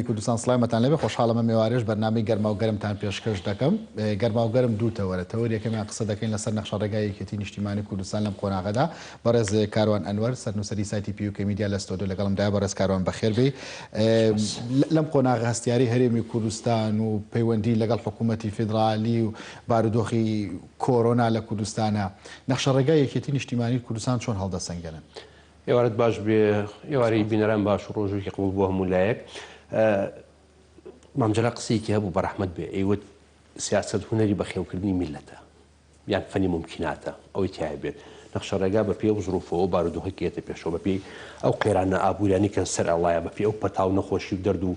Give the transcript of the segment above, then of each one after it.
کوردستان سلامەتان لەبێ خۆشحاڵەمە میوارێژ بەرنامەی گەرما و گەرمتان پێشکەش دەکەم. گەرما و گەرم دووتەوەرە تەوەریەکەمیان قسە دەکەین لەسەر نەخشەڕێگای یەکێتی نیشتیمانی کوردستان لەم قۆناغەدا. بەڕێز کاروان ئەنوەر سەرنووسەری سایتی پیوکە میدیا لە ستۆدیۆ لەگەڵمدایە. بەڕێز کاروان بەخێر بێ. لەم قۆناغە هەستیاری هەرێمی کوردستان و پەیوەندی لەگەڵ حکوومەتی فیدرالی و بارودۆخی کۆرۆنا لە کوردستانە نەخشەڕێگای یەکێتی نیشتیمانی کوردستان چۆن هەڵدەسەنگێنن؟ ئێوارەت باش بێ ئێوارەی بینەران باش و ڕۆژێکی قبول بۆ هەموو لایەک. مامجەلا قسەیەکی هەبوو بەڕەحمەت بێ ئەیوت سیاسەت هونەری بەخێوکردنی میلەتە یان فەنی ممکناتە ئەوەی تایە بێت نەخشەڕێگا بە پێی ئەو ظروفەوە بارودۆخێکێتە پێشەوە بە پێی ئەو قێرانە ئابوورانی کە سەر ئەڵایە بە پێی ئەو پەتاو نەخۆشی و دەرد و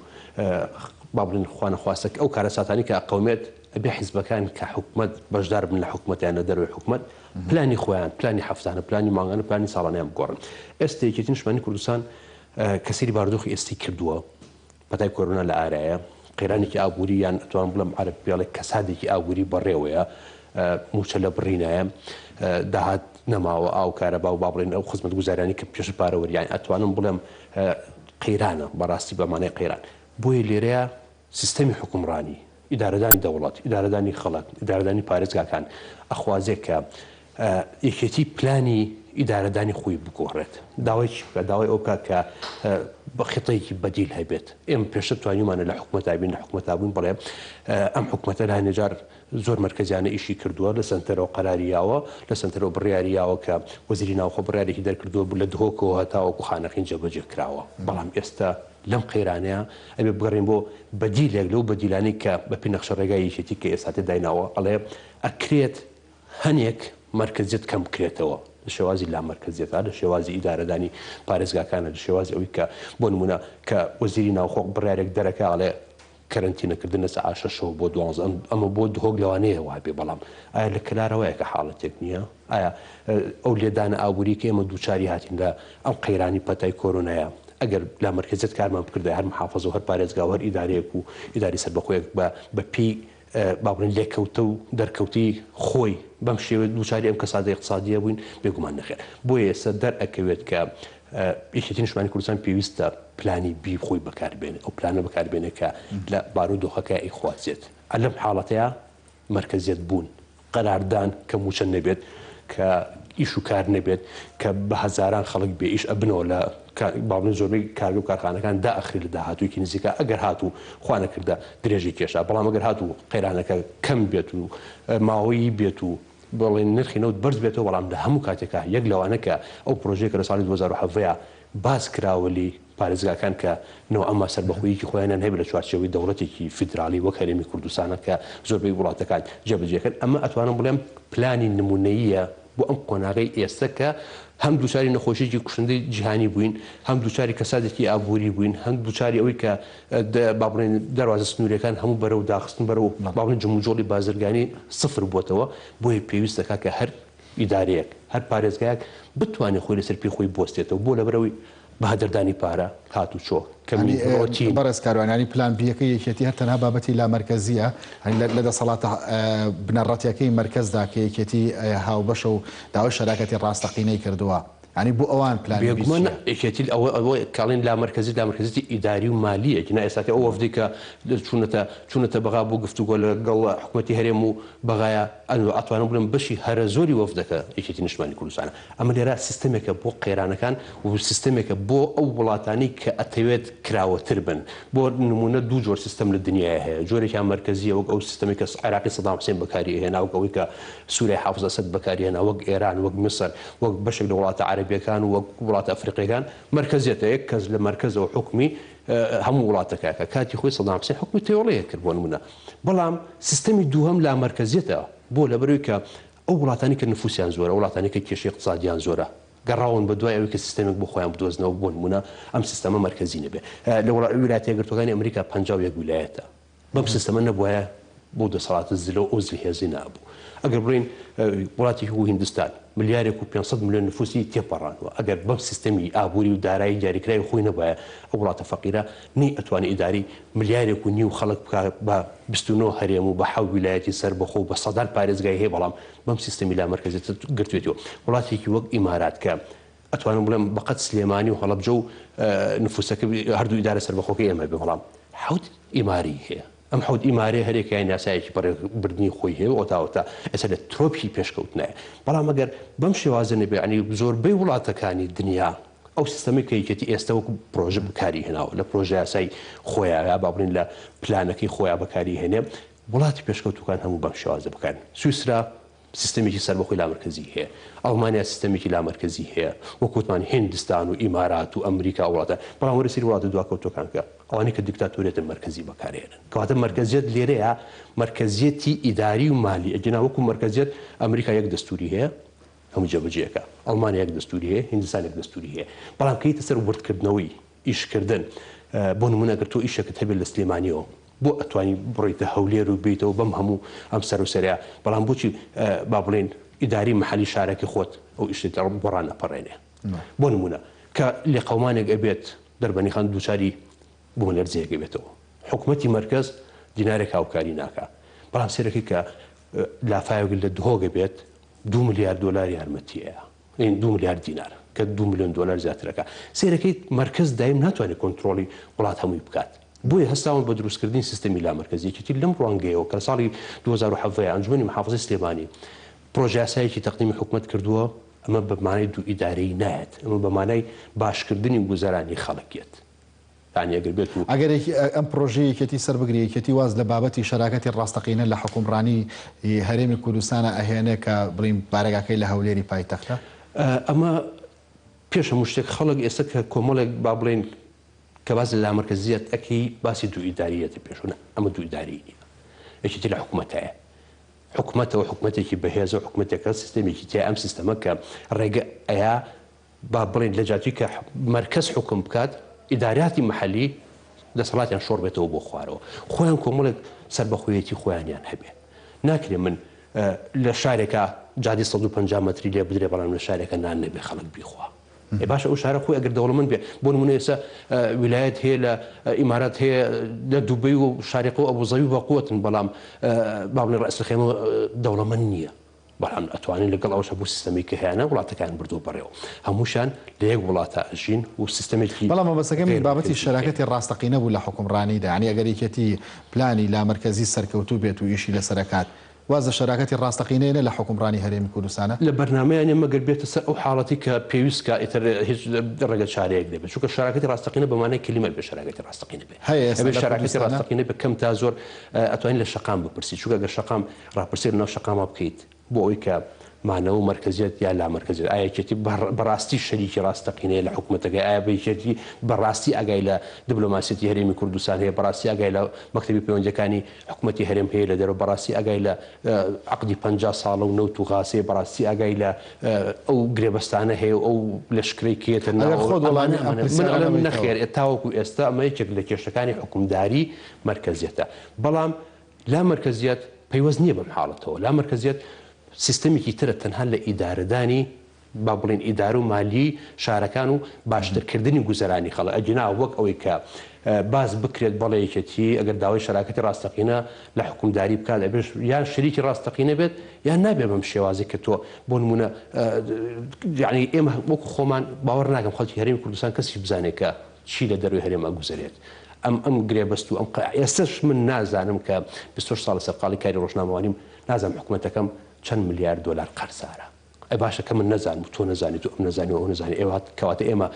با بڵێن خوا نەخواستە ئەو کارە ساتانی کە قەومێت ئەبێ حیزبەکان کە حکومەت بەشدار بن لە حکومەتیان لە دەروی حکومەت پلانی خۆیان پلانی هەفتانە پلانی مانگانە پلانی ساڵانیان بگۆڕن. ئێستا یەکێتی نیشتیمانی کوردستان کەسری بارودۆخی ئێستی کردووە پەتای کۆرۆنا لە ئارایە قێرانێکی ئابووری یان ئەتوان بڵم عەرەب پێڵێ کەسادێکی ئابووری بەڕێوەیە موچە لە بڕینایە داهات نەماوە ئاو کارە با و با بڵێن ئەو خزمەت گوزارانی کە پێش پارەوەریان ئەتوانم بڵێم قەیرانە بەڕاستی بەمانەی قەیران. بۆیە لێرەیە سیستەمی حکومڕانی ئیدارەدانی دەوڵەت ئیدارەدانی خەڵک ئیدارەدانی پارێزگاکان ئەخوازێک کە یەکێتی پلانی ئیدارەدانی خۆی بگۆڕێت داوای ئەو کات کە بە خێتەیەکی بەدیل هەبێت. ئێمە پێشتر توانیمانە لە حکومەتا بین لە حکومەتا بووین بڵێ ئەم حکومەتە لە هەنێجار زۆر مرکزیانە ئیشی کردووە لە سنتەرەوە قەراریاوە لە سنتەرەوە بڕیاریاوە کە وەزیری ناوخۆ بڕیارێکی دەرکردووە بوو لە دهۆکەوە هەتاوەکو خانەقین جێبەجێ کراوە. بەڵام ئێستا لەم قەیرانەیە ئەبێ بگەڕین بۆ بەدیلێک لەو بەدیلانی کە بە پێی نەخشەڕێگای یەکێتی کە ئێستا دایناوە ئەڵێ ئەکرێت هەنێک مرکزیت کەم بکرێتەوە لە شێوازی لا مرکزیەتە لە شێوازی ئیدارەدانی پارێزگاکانە لە شێوازی ئەوەی کە بۆ نمونە کە وەزیری ناوخۆ بڕیارێک دەرەکە ئەڵێ کەرنتینەکردن لە سەعات 6 بۆ 12 ئەمە بۆ دهۆک لەوانەیە وابێ. بەڵام ئایا لە کلارەوەیە کە حاڵەتێک نییە؟ ئایا ئەو لێدانە ئابووری کە ئێمە دووچاری هاتین لە ئەم قەیرانی پەتای کۆرۆنایە ئەگەر لا مرکزیت کارمان بکردە هەر محافظ و هەر پارێزگا و هەر ئیدارەیەک و ئیداری سەربەخۆیەک بە پێی با بڵێن لێکەوتە و دەرکەوتی خۆی بەم شێوە دووچاری ئەم کەسادە اقتصادیە بووین بێگومان نەخێر. بۆیە ئێستا دەرئەکەوێت کە یەکێتی نیشتیمانی کوردستان پێویستە پلانی بی خۆی بەکاربێنێت ئەو پلانە بەکاربێنێت کە لە بارودۆخەکە ئەیخوازێت. لەم حاڵەتەیە مرکزیت بوون قەراردان کە موچە نەبێت کە ئیش و کار نەبێت کە بە هەزاران خەڵک بێ ئیش ئەبنەوە لە باڵێن زۆربەی کارگە و کارخانەکان داخری لە داهاتوویکی نزیکە ئەگەر هاتوو خوا نەکردە درێژی کێشا. بەڵام ئەگەر هاتوو قەیرانەکە کەم بێت و ماوەیی بێت و بڵێن نرخی نەوت بەرز بێتەوە بەڵام لە هەموو کاتێکە یەک لەوانە کە ئەو پرۆژەیە کە لە ساڵی 2007 باز کراوەلی پارێزگاکان کە نەوە ئەمە سەربەخۆیەکی خۆیانیان هەیە لە چوارچێوەی دەوڵەتێکی فیدرالی وەک هەرێمی کوردستانە کە زۆربەی وڵاتەکان جێبەجێکرد. ئەمە ئەتوانم بڵێم پلانی نمونەییە بۆ ئەم قۆناغەی ئێستا کە هەم دووچاری نەخۆشیی کوشندەی جیهانی بووین هەم دووچاری کەسادێکی ئابووری بووین هەم دووچاری ئەوەی کە با بڵێن دەواازە سنوورەکان هەموو بەرەو داخستن بەرەو با بڵێن جموجۆڵی بازرگانی سفر بووتەوە. بۆیە پێویستەکە کە هەر ئیدارەیەک هەر پارێزگایەک بتوانێت خۆی لەسەر پێی خۆی بۆستێتەوە بۆ لەبەرەوەی بەهدەردانی پارە هات و چۆ کەمی بەڕێز کاروانانی پلان بیەکە یەکێتی هەر تەنها بابەتی لا مرکزیە لە دەسەڵاتە بنەڕەتیەکەی مرکزدا کە یەکێتی هاوبەشە و داوای شەراکەتی ڕاستەقینەی کردووە. ینی بۆ ئەوان پلان یەکێتی ئەوە کاڵین لا مرکزی ئیداری و مالیەکی ئێستاکە ئەو وەفدی کە چوونەتە بەغا بۆ گفتوگۆ لەگەڵ حکوومەتی هەرێم و بەغایە ئەتوانم بڵم بەشی هەرە زۆری وەفدەکە یەکێتی نیشتیمانی کوردستانە. ئەمە لێرە سیستەمێکە بۆ قەیرانەکان و سیستەمێکە بۆ ئەو وڵاتانی کە ئەتەوێت کراوەتر بن. بۆ نمونە دوو جۆر سیستەم لە دنیای هەیە جۆرێکیان مرکزیە وەک ئەو سیستەمی کە عێراقی سەدام حوسێن بەکاری هێنا وەک ئەوەی کە سووریا حافز ئەسەد بەکاری هێنا وەک ئێران وەک میسر وەک بەشێک لە وڵاتە عەرەبیەکان و وەک وڵاتە ئەفریقیەکان مرکزیەتە یەک کەس لە مرکزەوە حکمی هەموو وڵاتەکە کاتی خۆی سەدام حوسێن حکمی تێوەڵەیە کرد بۆ نمونە. بەڵام سیستەمی دووهەم لا مرکزیەتە بۆ لەبەرەوەی کە ئەو وڵاتانی کە نفوسیان زۆرە وڵاتانی کە کێشەی اقتصادیان زۆرە گەڕاون بە دوای ئەوەی کە سیستەمێک بۆ خۆیان بدۆزنەوە بۆ نمونە ئەم سیستەمە مرکزی نەبێ. لە ویلایەتە یەکگرتووەکانی ئەمریکا 51 ویلایەتە بەم سیستەمە نەبووایە بۆ دەسەڵاتە زلە و ئەو زلهێزی نابوو. ئەگەر بڕین وڵاتی و هیندستان ملیارێک و 500 میلیۆن نفوسی تێپەڕانەوە ئەگەر بەم سیستەمی ئابووری و دارایی دیاریکراوی خۆی نەبایە ئەو وڵاتە فەقیرە نی ئەتوانێت ئیداری ملیارێک و نیو خەڵک بە 29 هەرێم و بە 7 ویلایەتی سەربەخۆ بە سەدان پارێزگای هەیە. بەڵام بەم سیستەمی لا مرکزیەت گرتوێتەوە. وڵاتێکی وەک ئیمارات کە ئەتوانم بڵێم بەقەت سلێمانی و هەڵەبجە و نفوسەکە هەردوو ئیدارە سەربەخۆکەی ئێمە بێ بەڵام حوت ئیماری هەیە ئەم حوت ئیمارێ هەرێکیان یاسایەکی بردننی خۆی هەیە ئۆتاوتا ئێستا لە ترۆپی پێشکەوت نایە بەڵام ئەگەر بەم شێوازە نەبێ ینی زۆربەی وڵاتەکانی دنیا ئەو سیستەمی کەیکەتی ئێستا وەکو پرۆژە بکاری هێناوە لە پرۆژە یاسای خۆیان با بڵین لە پلانەکەی خۆیان بەکاری هێنێ وڵاتی پێشکەوتوەکان هەموو بەم شێوازە بکەن سویسرا سیستەمێکی سەربەخۆی لامەرکەزی هەیە ئەڵمانیا سیستەمێکی لامەرکەزی هەیە وەکوتمان هندستان و ئیمارات و ئەمریکا وڵاتە بەڵام وەرەسیری وڵاتە دواکەوتەکان کە ئەوانەی کە دیکتاتۆریەتە مەرکەزی بەکارهێنن کەواتە مەرکەزیەت لێرەیە مەرکەزیەتی ئیداری و مالی ئەجنا وەکو مەرکەزیەت ئەمریکا یەک دەستوری هەیە هەموو جێبەجێەکە ئەڵمانیا یەک دەستوری هەیە هندستان یەک دەستوری هەیە بەڵام کەیتە سەر وردکردنەوەی ئیشکردن بۆ نمونە ئەگەر تۆ ئیشەکەت هەبێت لە سلێمانیەوە بۆ ئەتوانی بڕیتە هەولێر و بیتەوە بەم هەموو ئەم سەر و سەریا بەڵام بۆچی با بڵێن ئیداری محلی شارەکە خۆت ئەو ئیشتە بۆڕان ئەپەڕێنێ بۆ نمونە کە لێ قەومانێک ئەبێت دەربەنی خان دووچاری بوومە لەرزەیەک بێتەوە حکوومەتی مەرکەز دینارێک هاوکاری ناکە بەڵام سێرەکەی کە لافایەک لە دهۆگە بێت 2 میلیارد دۆلار یارمەتیەیە 2 میلیارد دینار کە 2 میلیۆن دۆلار زیاترەکە سێرەکەی مەرکەز دایم ناتوانێت کۆنتترۆلی وڵات هەمووی بکات بۆیە هەستاون بە دروستکردنی سیستەمی لامەرکەزیەتی لەم ڕوانگەیەوە کە ساڵی 2017 ئەنجومەنی محافظەی سلێمانی پرۆژە یاسایەکی تەقدیمی حکوومەت کردووە ئەمە بە مانای دوو ئیدارەی نایەت ئەمە بە مانای باشکردنی گوزەرانی خەڵکیت ئەگەر بێت و ئەگەر ئەم پرۆژەیەکەتی سەر بگریەکەتی واز لە بابەتی شەراکەتی ڕاستەقینە لە حکومڕانی هەرێمی کوردستانە ئەهێنێ کە بڵین بارگاکەی لە هەولێری پایتەختە ئەمە پێش هەموو شتێک خەڵک ئێستا کە کۆمەڵێک با بڵێن کە باز لە لامەرکەزیەت ئەکەی باسی دوو ئیداریەتی پێشونە ئەمە دوو ئیداری نیە یەکێتی لە حکوومەتایە حکوومەتەوە حکوومەتێکی بەهێز و حکوومەتێکە سیستەمێکی تیا ئەم سیستەمە کە ڕێگە ئەیە با بڵێن لە جاتی کە مەرکەز حکوم بکات ئیداراتی محلی دەسەڵاتیان شۆڕ بێتەوە بۆ خوارەوە خۆیان کۆمەڵێک سەربەخۆیەتی خۆیانیان هەبێ ناکرێ من لە شارێکە جادی 150 مەتری لێ بدرێ بەڵام لە شارێکە نان نەبێ خەڵک بیخوا باشە ئەو شارە خۆی ئەگەر دەوڵەمەند بێ بۆ نمونە ئێستا ویلایەت هەیە لە ئیمارات هەیە لە دووبەی و شارێقە و ئەبوزەوی بەقوتن بەڵام با بڵێن ڕاستەخێمە دەوڵەمەند نییە بەڵام ئەتوانین لەگەڵ ئەوش بوو سیستەمی کە هەیەە وڵاتەکان بردو بڕێەوە هەمووشان لە یەک وڵاتە ئەژین و سیستەمێکی بەڵام مەبەستەکەمی بابەتی شەراکەتی ڕاستەقینە بوو لە حکومڕانیدا ینی ئەگەریکەتی پلانی لامەرکەزی سەرکەوتوو بێت و ئیشی لە سەرکات وازە شەراکەتی ڕاستەقینەیە لە حکومڕانی هەرێمی کوردستانە لە بەرنامەیان مەگەر بێتە سەر ئەو حاڵەتی کە پێویستکە ئیتر هیچ ڕێگە چارەیەک دەبێت چونکە شەراکەتی ڕاستەقینە بەمانای کلمە بێ شەراکەتی ڕاستەقینە بێ هەیە شەراکەتی ڕاستەقینە بە کەم تا زۆر ئەتوانین لە شەقام بپرسی چونکە گەر شەقام ڕاپرسێت ناو شەقامە بکەیت بۆ ئەوی کە مانەوە مرکزیت یا لا مرکزیت ئایەکێتی بەڕاستی شەریکی ڕاستەقینەیە لە حکوومەتەکەی ئایا بەیەکێتی بەڕاستی ئەگای لە دیبلۆماسیەتی هەرێمی کوردستان هەیە بەڕاستی ئەگای لە مەکتەبی پەیوەندیەکانی حکوومەتی هەرێم هەیە لە دەرەوە بەڕاستی ئەگای لە عەقدی 50 ساڵە و نەوت و غاسێ بەڕاستی ئەگای لە ئەو گرێبەستانە هەیە ئەو لەشکرەی کێتە من نەخێر تاوەکو ئێستا ئەمە یەکێک لە کێشەکانی حکومداری مرکزیەتە بەڵام لا مرکزیت پەیوەست نییە بەم حاڵەتەوە لا مرکزیت سیستەمێکی ترە تەنها لە ئیدارەدانی با بڵێن ئیدار و مالی شارەکان و باشترکردنی گوزەرانی خەڵک ئەجنا وەک ئەوەی کە باز بکرێت بەڵەیەکێتی ئەگەر داوای شەراکەتی ڕاستەقینە لە حکومداری بکات ئەبێ یان شەریکی ڕاستەقینە بێت یان نابێ بەم شێوازی کە تۆ بۆ نمونە یعنی ئێمە وەکو خۆمان باوەڕ ناکەم خەڵکی هەرێمی کوردستان کەسی بزانێت کە چی لە دەروی هەرێمە گوزەرێت ئەم گرێبەست و ئەم ئێستش من نازانم کە 26 ساڵ سەرقاڵی کاری ڕۆژنامەوانیم نازانم حکوومەتەکەم چەند میلیارد دۆلار قەرزارە ئەی باشە کە من نەزانم تۆ نەزانیت و ئەم نەزانی و ئەو نەزانی ئێوە کەواتە ئێمە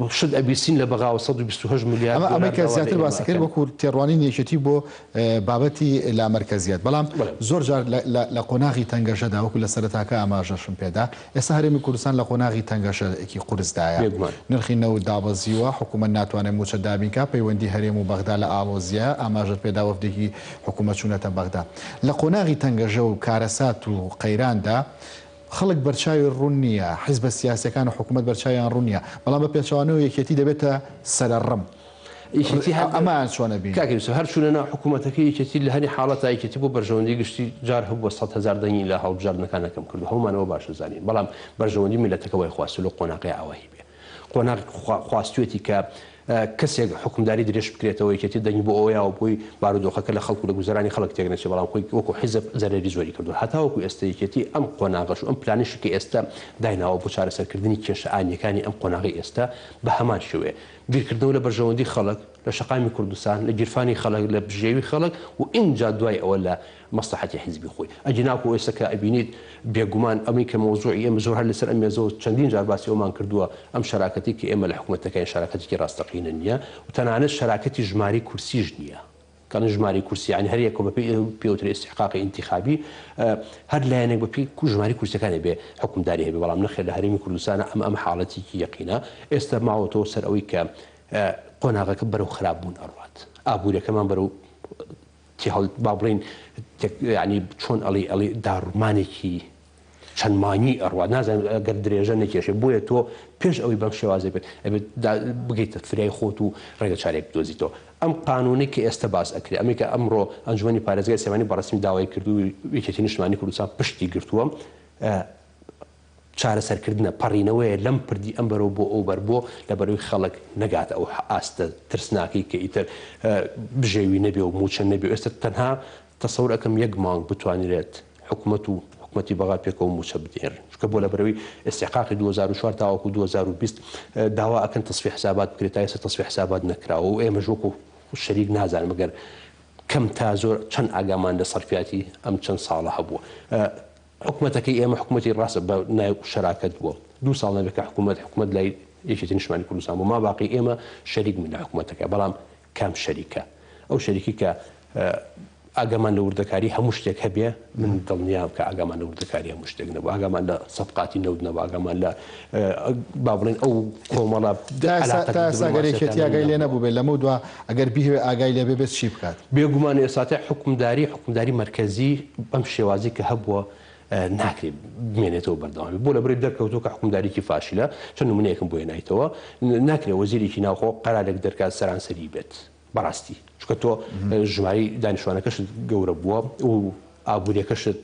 شت ئەبیسین لە بەغاوە 128 میلیارد ئەمە کە زیاتر باسی کرد وەکو تێڕوانی یەکێتی بۆ بابەتی لامەرکەزیەت بەڵام زۆر جار لە قۆناغی تەنگەشەدا وەکو لە سەرەتاکە ئاماژەشم پێدا ئێستا هەرێمی کوردستان لە قۆناغی تەنگەشەیەکی قورسدایە نرخی نەوت دابەزیوە حکوومەت ناتوانێت موچە دابینکە پەیوەندی هەرێم و بەغدا لە ئاڵۆزیە ئاماژت پێدا وەفدێکی حکوومەت چوونەتە بەغدا لە قۆناغی تەنگەژە و کارەسات و قەیراندا خەڵک بەرچاوی ڕوون نییە حیزبە سیاسەکان و حکوومەت بەرچاویان ڕوون نییە بەڵام بە پێچوانەوە یەکێتی دەبێتە سەرڕم ئەمان چۆنە بین هەر چونەنا حکوومەتەکەی یەکێتی لە هەنی حاڵەتە یەکێتی بۆ بەرژەوەندی گشتی جار هەبووە 100,000 دەنگی لە هەڵبژاردنەکانەکەم کردو هەمومانەوە باشە زانین بەڵام بەرژەوەندی میلەتەکەوەی خواست لە قۆناغی ئاوایی بێ قۆناغ خواستوێتی کە کەسێک حکومداری درێژ بکرێتەوە یەکێتی دەنگی بۆ ئەوەیەوە بۆی بارودۆخەکە لە خەڵکو لە گوزەرانی خەڵک تێگەنێت بەڵام خۆی وەکو حیزب زەرری زۆری کردو هەتاوەکو ئێستا یەکێتی ئەم قۆناغەش و ئەم پلانیشی کە ئێستا دایناوە بۆ چارەسەرکردنی کێشە ئاینیەکانی ئەم قۆناغی ئێستا بە هەمان شێوەیە بیرکردنەوە لە بەرژەوەندی خەڵک لە شەقامی کوردستان لە گیرفانی خەڵک لە بژێوی خەڵک و ئینجا دوای ئەوە لە مەسلحەتی حیزبی خۆی ئەجیناکو ئێستا کە ئەبینیت بێگومان ئەمی کە مۆزوعی ئێمە زۆر هەر لەسەر ئەمێزەوە چەندین جار باسی ئەومان کردووە ئەم شەراکەتی کە ئێمە لە حکوومەتەکەی شەراکەتێکی ڕاستەقینە نییە و تەنانەت شەراکەتی ژماری کورسیش نییە کەڵ ژماری کورسی ینی هەر یەکۆ بە پێوتری استحقاقی انتخابی هەر لایەنێک بە پێی ژماری کورسەکانی بێ حکومداری هەبێ بەڵام نەخێر لە هەرێمی کوردستانە ئەم حاڵەتێکی یەقینە ئێستا ماوەتەوە سەر ئەوەی کە قۆناغەکە بەرەو خراپبوون ئەڕوات ئابوووریەکەمان بەرەو با بڵین ینی چۆن ئەڵی داڕمانێکی چەند مانی ئەڕوات نازانم ئەگەر درێژە نەکێشێ بۆیە تۆ پێش ئەوەی بەم شێوازە بێت بگەیتە فرای خۆت و ڕێگە چارێک بدۆزیتەوە ئەم قانونی کە ئێستا باس ئەکرێت ئەمەی کە ئەمڕۆ ئەنجومی پارێزگای سێوانی بەڕسمی داوای کردو یەکێتی نیشتمانی کوردستان پشتی گرتووە چارەسەرکردنە پەڕینەوەیە لەم پردی ئەم بەرەو بۆ ئەو بەر بۆ لە بەرەوەی خەڵک نەگاتە ئەو ئاستە ترسناکەی کە ئیتر بژێوی نەبێ و موچە نەبێ ئێستا تەنها تەسەور ئەەکەم یەک مانگ بتوانرێت حکوومەت و حکوومەتی بەغا پێکەوە موچە بدێن چکە بۆ لە بەرەوەی استحقاقی 2004 تاوەکو 2020 داوا ئەکەن تەصفیه حسابات بکرێت تا ئێستا تەصفیه حسابات نەکراوە و ئێمە ژوەکو شەریک نازانم مەگەر کەم تا زۆر چەند ئاگامان لە سەرفیاتی ئەم چەند ساڵە هەبووە حکوومەتەکەی ئێمە حکوومەتی ڕاستە بە ناو شەراکەت بووە 2 ساڵ نەبێت کە حکوومەت لای یەکێتی نیشتمانی کوردستان بوو ما باقی ئێمە شەریک من لە حکوومەتەکە بەڵام کام شەریکە ئەو شەریکی کە ئاگامان لە وردەکاری هەموو شتێک هەبێ من دڵنیام کە ئاگامان لە وردەکاری هەموو شتێک نەبوو ئاگامان لە سەبقاتی نەوت نەبوو ئاگامان لە با بڵێن ئەو کۆمەڵە ساگەرێکێتی ئاگای لێ نەبوو بێت لەمە دووە ئەگەر بیهوێ ئاگای لێبێ بێت چی بکات بێگومان ئێساتە حکومداری مرکزی بەم شێوازی کە هەبووە ناکرێت بمێنێتەوە بەردەوامی بۆ لە بڕی دەرکەوتۆ کە حکومدارێکی فاشلە چەند نمونەیەکم بۆ هێنایتەوە ناکرێت وەزیرێکی ناوخۆ قەرارێک دەرکات سەرانسەری بێت بەڕاستی چکە تۆ ژماری دانیشتوانەکەشت گەورە بووە و ئابوووریەکەشت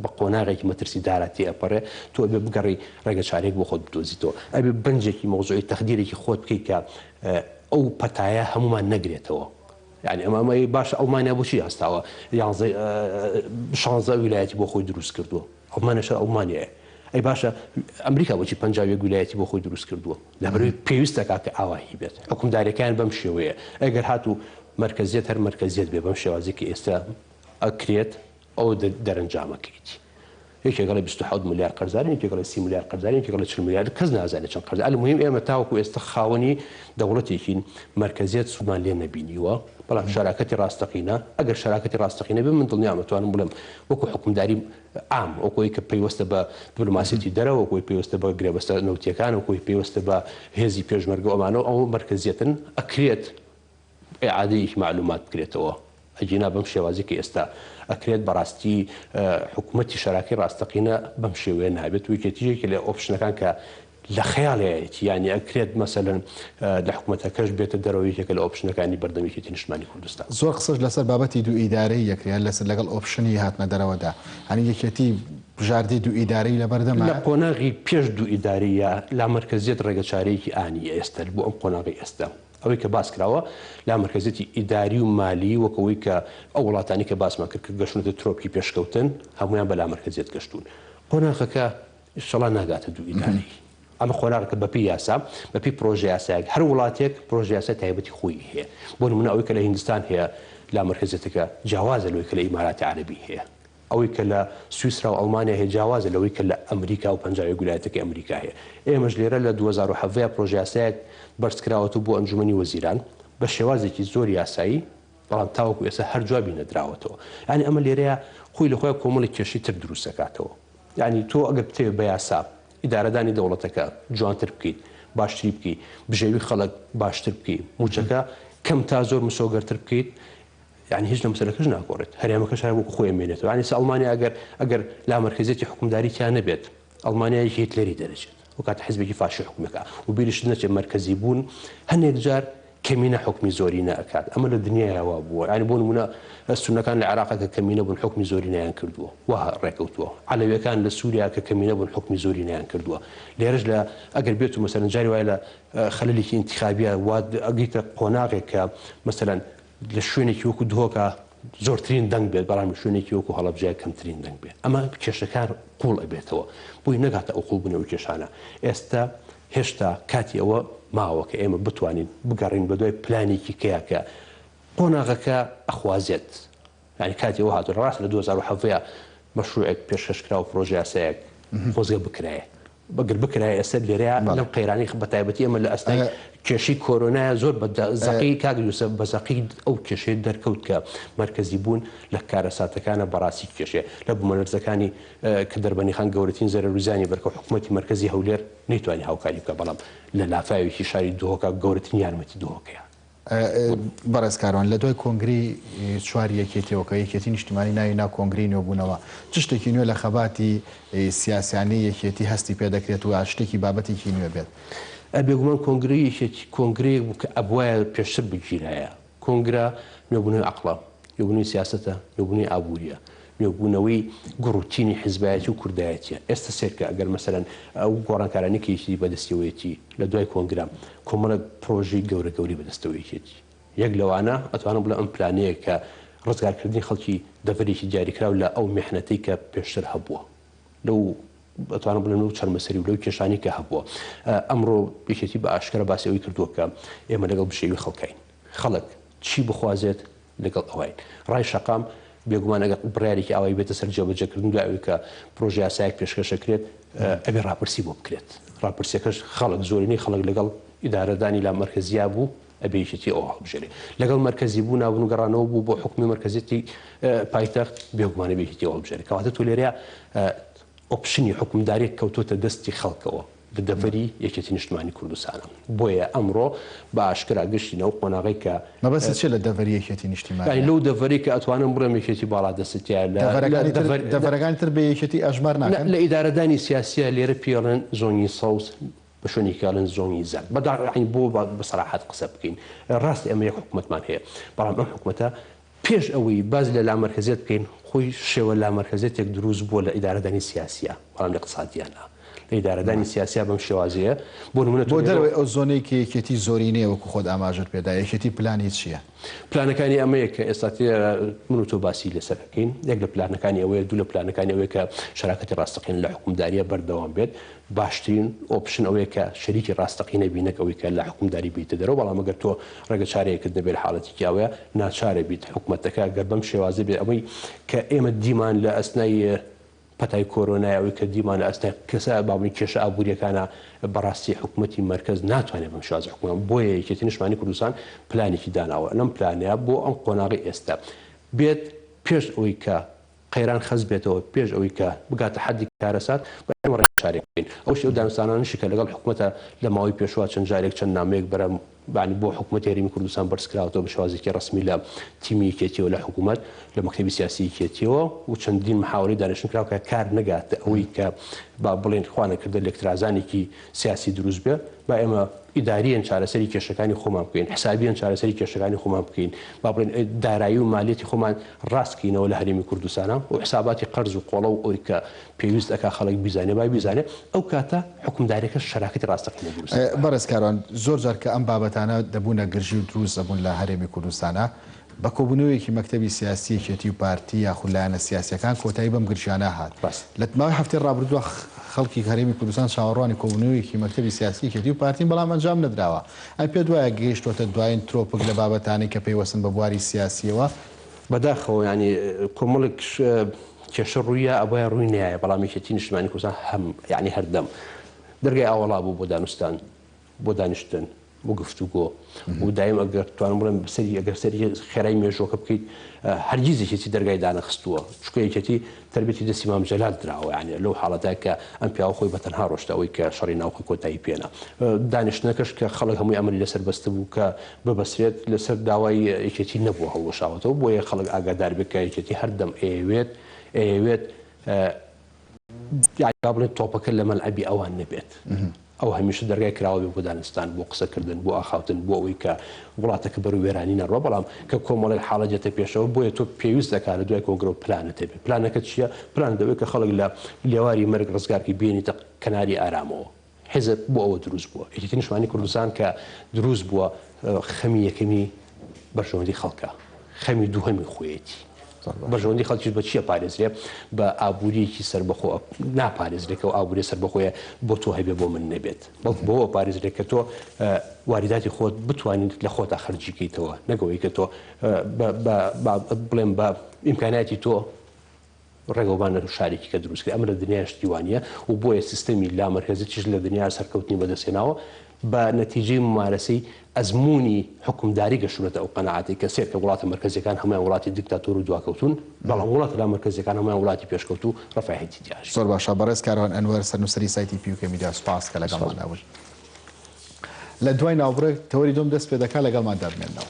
بە قۆناغێکی مەترسی داراتی ئەپەڕێ تۆ ئەبێ بگەڕی ڕێگە چارێک بۆ خۆت بدۆزیتەوە ئەبێ بەنجێکی مەوزوعی تەخدیرێکی خۆت بکەیت کە ئەو پەتایە هەمومان نەگرێتەوە یعنی ئەمەی باشە ئەڵمانیا بۆچی هەستاوە 16 ویلایەتی بۆ خۆی دروست کردووە ئەڵمانیاشە ئەڵمانیایە ئەی باشە ئەمریکا بۆچی 50 ویلایەتی بۆ خۆی دروست کردووە لەبەرەوەی پێویستەکە کە ئاواهی بێت حکومداریەکان بەم شێوەیە ئەگەر هاتوو مرکزیت هەر مرکزیت بێ بەم شێوازێکی ئێستا ئەکرێت ئەو دەرەنجامەکەیت یەکێکڵی 27 ملیار قەرزدارین یەکێکڵی 30 ملیار قەرزدارین یەکێکڵی 40 ملیار کەس نازانێت چەند قەرز المهم ئێمە تاوەکو ئێستا خاوەنی دەوڵەتێکی مرکزیت سوودمان لێ نەبینیوە بەڵام شەراکەتی ڕاستەقینە ئەگەر شەراکەتی ڕاستەقینە بێ من دڵنیام ئەتوانم بڵێم وەکو حکومداری عام وەکۆی کە پێیوەستە بە دیپلۆماسیەتی دەرەوە وەکۆی پێوەستە بە گرێبەستە نەوتیەکان وەکۆی پێوەستە بە هێزی پێشمەرگە ئەمانەوە ئەو مرکزیەتن ئەکرێت ئیعادەیەکی معلومات بکرێتەوە ئەجینا بەم شێوازی کە ئێستا ئەکرێت بەڕاستی حکوومەتی شەراکەی ڕاستەقینە بەم شێوەیە نابێت ویکێتیژێکی لە ئۆپشنەکان کە لە خەیاڵەیەتی ینی ئەکرێت مەسەلەن لە حکوومەتەکەش بێتە دەرەوەیەکێکە لە ئۆپشنەکانی بەردەمیێتی نیشتمانی کوردستان زۆر قسەش لەسەر بابەتی دوو ئیدارەی یەکریان لەسەر لەگەڵ ئۆپشنی هاتنە دەرەوەدا هەنی یەکێتی بژاردی دوو ئیدارەی لە بەردەما لە قۆناغی پێش دوو ئیداریە لا مرکزیت ڕێگەچارەیەکی ئانی ئێستا بۆ ئەم قۆناغی ئێستا ئەوەی کە باس کراوە لا مرکزیەتی ئیداری و مالی وەکەوەی کە ئەو وڵاتانی کە باسمان کرد کە گەشتونەتە ترۆپی پێشکەوتن هەمویان بە لا مرکزیت گەشتون قۆناغەکە ئینشەڵا ناگاتە دوو ئیداری ئەمە خۆراغەکە بەپی یاسا بەپی پرۆژە یاسایەک هەر وڵاتێک پرۆژە یاسای تایبەتی خۆی هەیە بۆ نمونە ئەوەی کە لە هیندستان هەیە لا مرکزیەتەکە جیاوازە لەوەی کە لە ئیماراتی عەرەبی هەیە ئەوەی کە لە سویسرا و ئەڵمانیا هەیە جیاوازە لەوەی کە لە ئەمریکا و 50 ویلایەتەکەی ئەمریکا هەیە ئێمەش لێرە لە 2007 پرۆژە یاسایەک بەرزکراوەتەوە بۆ ئەنجومەنی وەزیران بە شێوازێکی زۆر یاسایی بەڵام تاوەکو ئێستا هەر جوابی نەدراوەتەوە یعنی ئەمە لێرەیە خۆی لە خۆی کۆمەڵی کێشی تر دروست دەکاتەوە یعنی تۆ ئەگەر بتێ بە یاسا ئیدارەدانی دەوڵەتەکە جوانتر بکەیت باشتری بکەیت بژێوی خەڵک باشتر بکەیت موچەکە کەم تا زۆر مسۆگەرتر بکەیت یعنی هیچ لە مەسەلەکەش ناگۆڕێت هەرێمەکەش هەر وەکو خۆی مێنێتەوە یعنی ئەڵمانیا ئەگەر لا مرکزیەتی حکومداریتیان نەبێت ئەڵمانیایەکی هیتلەری دەرەچێت وکات حیزبێکی فاشی حکومەکە و بیریش نەچێت مرکزی بوون هەندێک جار کەمینە حکمی زۆری نەکات ئەمە لە دنیاەوە بووە ینی بۆ نمونە سونەکان لە عێراقەکە کەمینە بوون حکمی زۆری نەیان کردووە وا ڕێکەوتووە عەلەویەکان لە سووریا کە کەمینە بوون حکمی زۆری نەیان کردووە لێرەش لە ئەگەر بێت و مەسەلەن جاری وایە لە خەلەلێکی ئینتیخابیە وا ئەگەیتە قۆناغێک کە مەسەلەن لە شوێنێکی وەکو دهۆکە زۆرترین دەنگ بێت بەڵام شوێنێکی وەکو هەڵەبجای کەمترین دەنگ بێت ئەمە کێشەکان قوڵ ئەبێتەوە بۆی نەگاتە ئەو قوڵ بوونەوەی کێشانە ئێستا هێشتا کاتی ئەوە ماوە کە ئێمە بتوانین بگەڕین بە دوای پلانێکی کەیەکە قۆناغەکە ئەخوازێت یعنی کاتی ئەوە هاتو ڕاست لە 2007 مەشروعێک پێشکەشکرا و پرۆژه یاسایەک خۆزگە بکرایە بەگەر بکرایە ئێستا لێرەیە لەم قەیرانی بە تایبەتی ئەمە لە ئەستای کێشی کۆرۆنایە زۆر بە زەقی کاک یوسف بە زەقی ئەو کێشەیە دەرکەوت کە مرکزی بوون لە کارەساتەکانە بەڕاستی کێشێ لە بوومەلەرزەکانی کە دەربەنیخان گەورەترین زەرەرروزانی بەرکە حکوومەتی مرکزی هەولێر نەیتوانی هاوکاری بکە بەڵام لە لافاوێکی شاری دۆهۆکە گەورەترین یارمەتی دۆهۆکەیە بەڕێزکاران لە دوای کۆنگری چوار یەکێتیەوە کە یەکێتی نیشتیمانی ناوی ناو کۆنگری نوێبوونەوە چ شتێکی نوێ لە خەباتی سیاسیانی یەکێتی هەستی پێ دەکرێت و شتێکی بابەتێکی نوێ بێت بێگومان کۆنگری کۆنگرێک بوو کە ئەبوایە پێشتر بگیرایە کۆنگرا نوێبوونەوەی عەقڵە نوێبوونەوەی سیاسەتە نوێبوونەوەی ئابووریە نوێبوونەوەی گوڕوتینی حیزبایەتی و کوردایەتیە ئێستا سێرکە ئەگەر مەسەرەن ئەو گۆڕانکارانێکیشی بەدەستەوەیەتی لە دوای کۆنگرام کۆمەڵک پرۆژەی گەورە گەوری بەدەستەوەیەتی یەک لەوانە ئەتوانم بڵێ ئەم پلانەیە کە ڕزگارکردنی خەڵکی دەڤەرێکی دیاریکراو لە ئەو میحنەتەی کە پێشتر هەبووە لەو ئەتوانم بڵێن و چەرمەسەری و لەو کێشانی کە هەبووە ئەمڕۆ یەکێتی بە ئاشکرا باسی ئەوەی کردووە کە ئێمە لەگەڵ بشێوی خەڵکین خەڵک چی بخوازێت لەگەڵ ئەوین ڕای شەقام بێگومان ئەگەر بڕیارێکی ئەوەی بێتە سەر جێبەجێکردن دوای کە پرۆژه یاسایەک پێشکەشەکرێت ئەبێ ڕاپرسی بۆ بکرێت ڕاپرسیەکەش خەڵک زۆرینەی خەڵک لەگەڵ ئیدارەدانی لا مرکزیا بوو ئەبێیەتی ئەوە هەڵبژێرێ لەگەڵ مرکزی بوو ناون و گەڕانەوە بوو بۆ حکومی مرکزیەتی پایتەخت بێگومانە بێتی هەڵبژێرێ کەواتە تۆ لێرەیە ئۆپشنی حکومداری کەوتۆتە دەستی خەڵکەوە لە دەڤەری یەکێتی نیشتیمانی کوردستانە بۆیە ئەمڕۆ بە ئاشکرا گەشتینەوە قۆناغی کە مەبەست چێ لە دەڤەری یەکێتی نیشتیمانی لەو دەڤەری کە ئەتوانم بڵێم یەکێتی باڵا دەستیە دەڤەرەکانی تر بە یەکێتی ئەژمار ناکەن لە ئیدارەدانی سیاسیە لێرە پێڵێن زۆنی سەوز بە شوێنێکیڵن زۆنی زەرد بەداڕین بۆ بەسەراحەت قسە بکەین ڕاستی ئەمە یەک حکوومەتمان هەیە بەڵام ئەم حکوومەتە پێش ئەوەی باز لە لامەرکزیت بکەین خۆی شێوە لامەرکزێتێک دروست بووە لە ئیدارەدانی سیاسیە بەڵام لە اقتصادیانە لە ئیدارەدانی سیاسیا بەم شێوازەیە بۆ نمونە بۆ دەروی ئەو زۆنەی کە یەکێتی زۆرینەیە وەکو خۆت ئاماژت پێدا یەکێتی پلانی چییە؟ پلانەکانی ئەمەیە کە ئێستا من و تۆ باسی لەسەر بکەین یەک لە پلانەکانی ئەوەیە دوو لە پلانەکانی ئەوەیە کە شەراکەتی ڕاستەقین لە حکومداریە بەردەوام بێت باشترین ئۆپشن ئەوەیە کە شەریکی ڕاستەقینە بینەک ئەوەی کە لە حکومداری بیتە دەرەوە بەڵام ئەگەر تۆ ڕێگە چارەیەکت دەبێت حاڵەتێکی ئەوەیە ناچارە بیت حکوومەتەکە گەر بەم شێوازە بێت ئەوەی کە ئێمە دیمان لە ئەسنای پەتای کۆرۆنایەوەی کە دیمان لە ئەستای کەسە باڵی کێشە ئابوووریەکانە بەڕاستی حکوومەتی مرکز ناتوانێت بەم شێوازە حکوومەت بۆیە یەکێتی نیشتیمانی کوردستان پلانێکی داناوە لەم پلانەیە بۆ ئەم قۆناغی ئێستا بێت پێش ئەوەی کە قەیران خەز بێتەوە پێش ئەوەی کە بگاتە حەدی کارەسات بە ئێمە ڕێکچارێک بکەین ئەو شێو دانوستانانشی کە لەگەڵ حکوومەتە لە ماوەی پێشوا چەند جارێک چەند نامەیەک بەرە بانی بۆ حکوومەتی هەرێمی کوردستان بەرزکراوەوە بە شێوازێکی ڕسمی لە تیمی یەکێتیەوە لە حکوومەت لە مەکتەبی سیاسی یەکێتیەوە و چەندین محاوەری دانیشتن کراوە کە کار نەگاتە ئەوەی کە با بڵێن خوانەکردە لێکترازانێکی سیاسی دروست بێت با ئێمە ئیداریەن چارەسەری کێشەکانی خۆمان بکەین حسابیان چارەسەری کێشەکانی خۆمان بکەین با بڵێن دارایی و مالیەتی خۆمان ڕاستکەینەوە لە هەرێمی کوردستانە و حساباتی قەرز و قۆڵە و ئەوی کە پێویست ئەکا خەڵک بیزانێ با بیزانێ ئەو کاتە حکومداریەکە شەراکەتی ڕاستەقینە دروست بەڕێزکاران زۆر جار کە ئەم بابەتانە دەبوونە گرژی و دروست دەبوون لە هەرێمی کوردستانە بە کۆبوونەوەیەکی مەکتەبی سیاسی یەکێتی و پارتی یاخولایەنە سیاسیەکان کۆتایی بەم گرژیانە هات لە ماوەی هەفتەی ڕابردووە خەڵکی هەرێمی کوردستان چاوەڕوانی کۆبوونەوەیەکی مەکتەبی سیاسی یەکێتی و پارتین بەڵام ئەنجام نەدراوە ئەم پێ دوایە گەیشتوتە دوایین ترۆپک لە بابەتانی کە پێیوەستن بە بواری سیاسیەوە بەداخەوە ینی کۆمەڵک کێشە ڕوویە ئەوە ڕووی نیایە بەڵام یەکێتی نیشتیمانی کوردستان هەم یعنی هەردەم دەرگای ئاوەڵا بوو بۆ دانوستان بۆ دانیشتن بۆ گفتوگۆ و دایم ئەگەر توانم بڵێم بەسەری ئەگەر سەری خێرای مێژۆکە بکەیت هەرگیزێکی دەرگای دانەخستووە چکە یەکێتی تربێتی دەستی مام جەلال دراوە یعنی لەو حاڵەتە کە ئەم پیاوە خۆی بەتەنها ڕۆشتەوەی کە شەڕی ناوخۆی کۆتایی پێێنە دانیشتنەکەش کە خەڵک هەمووی ئەمری لەسەر بەستە بوو کە ببەسرێت لەسەر داوای یەکێتی نەبووە هەڵوەشاوەتەوە بۆیە خەڵک ئاگادار بێت کە یەکێتی هەردەم ئەیەوێت یا بڵێن تۆپەکە لە مەلعەبی ئەوان نەبێت ئەو هەمیشە دەرگای کراوە بۆ دانستان بۆ قسەکردن بۆ ئاخاوتن بۆ ئەوەی کە وڵاتەکە بەرەو وێرانی نەڕوە بەڵام کە کۆمەڵی حاڵەتێتە پێشەوە بۆیە تۆ پێویست دەکات لە دوای کۆنگرە و پلانت هەبێت پلانەکە چییە؟ پلان دەوێت کە خەڵک لە لێواری مەرگ ڕزگارکی بێنیتە کەناری ئارامەوە حیزب بۆ ئەوە دروست بووە یەکێتی نیشتیمانی کوردستان کە دروست بووە خەمی یەکەمی بەرژەوەندی خەڵکە خەمی دووهەمی خۆیەتی بەژەوەندی خەڵکیش بە چیە پارێزرێ بە ئابوووریەکی سربەخۆ ناپارێزرێکە و ئابووری سربەخۆیە بۆ تۆ هەبێ بۆ من نەبێت بەڵکو بۆەوە پارێزرێک کە تۆ وارداتی خۆت بتوانیت لە خۆتا خەرجیکەیتەوە نەگەوەی کە تۆ بڵێم بە ئیمکاناتی تۆ ڕێگەوبانە شارێکی کە دروستکە ئەمە لە دنیای شتیوانیە و بۆیە سیستەمی لامەرکەزیش لە دنیا سەرکەوتنی بەدەستێناوە بە نەتیجەی ممارەسەی ئەزمموی حکومداری گەشتێتە ئەو قەنەعاتی کە سێر کە وڵاتە مرکزیەکان هەمویان وڵاتی دیکتاتۆر و دواکەوتون بەڵام وڵاتە لا مرکزیەکان هەمویان وڵاتی پێشکەوت و ڕەفاهێتی دیاژ. زۆر باشە بەڕێز کاروان ئەنوەر سەرنووسەری سایتی پیوکە میدیا سوپاس کە لەگەڵمانەوە. لە دوای ناوبڕێک تەوەری دۆم دەست پێ دەکات لەگەڵمان دەبمێنەوە.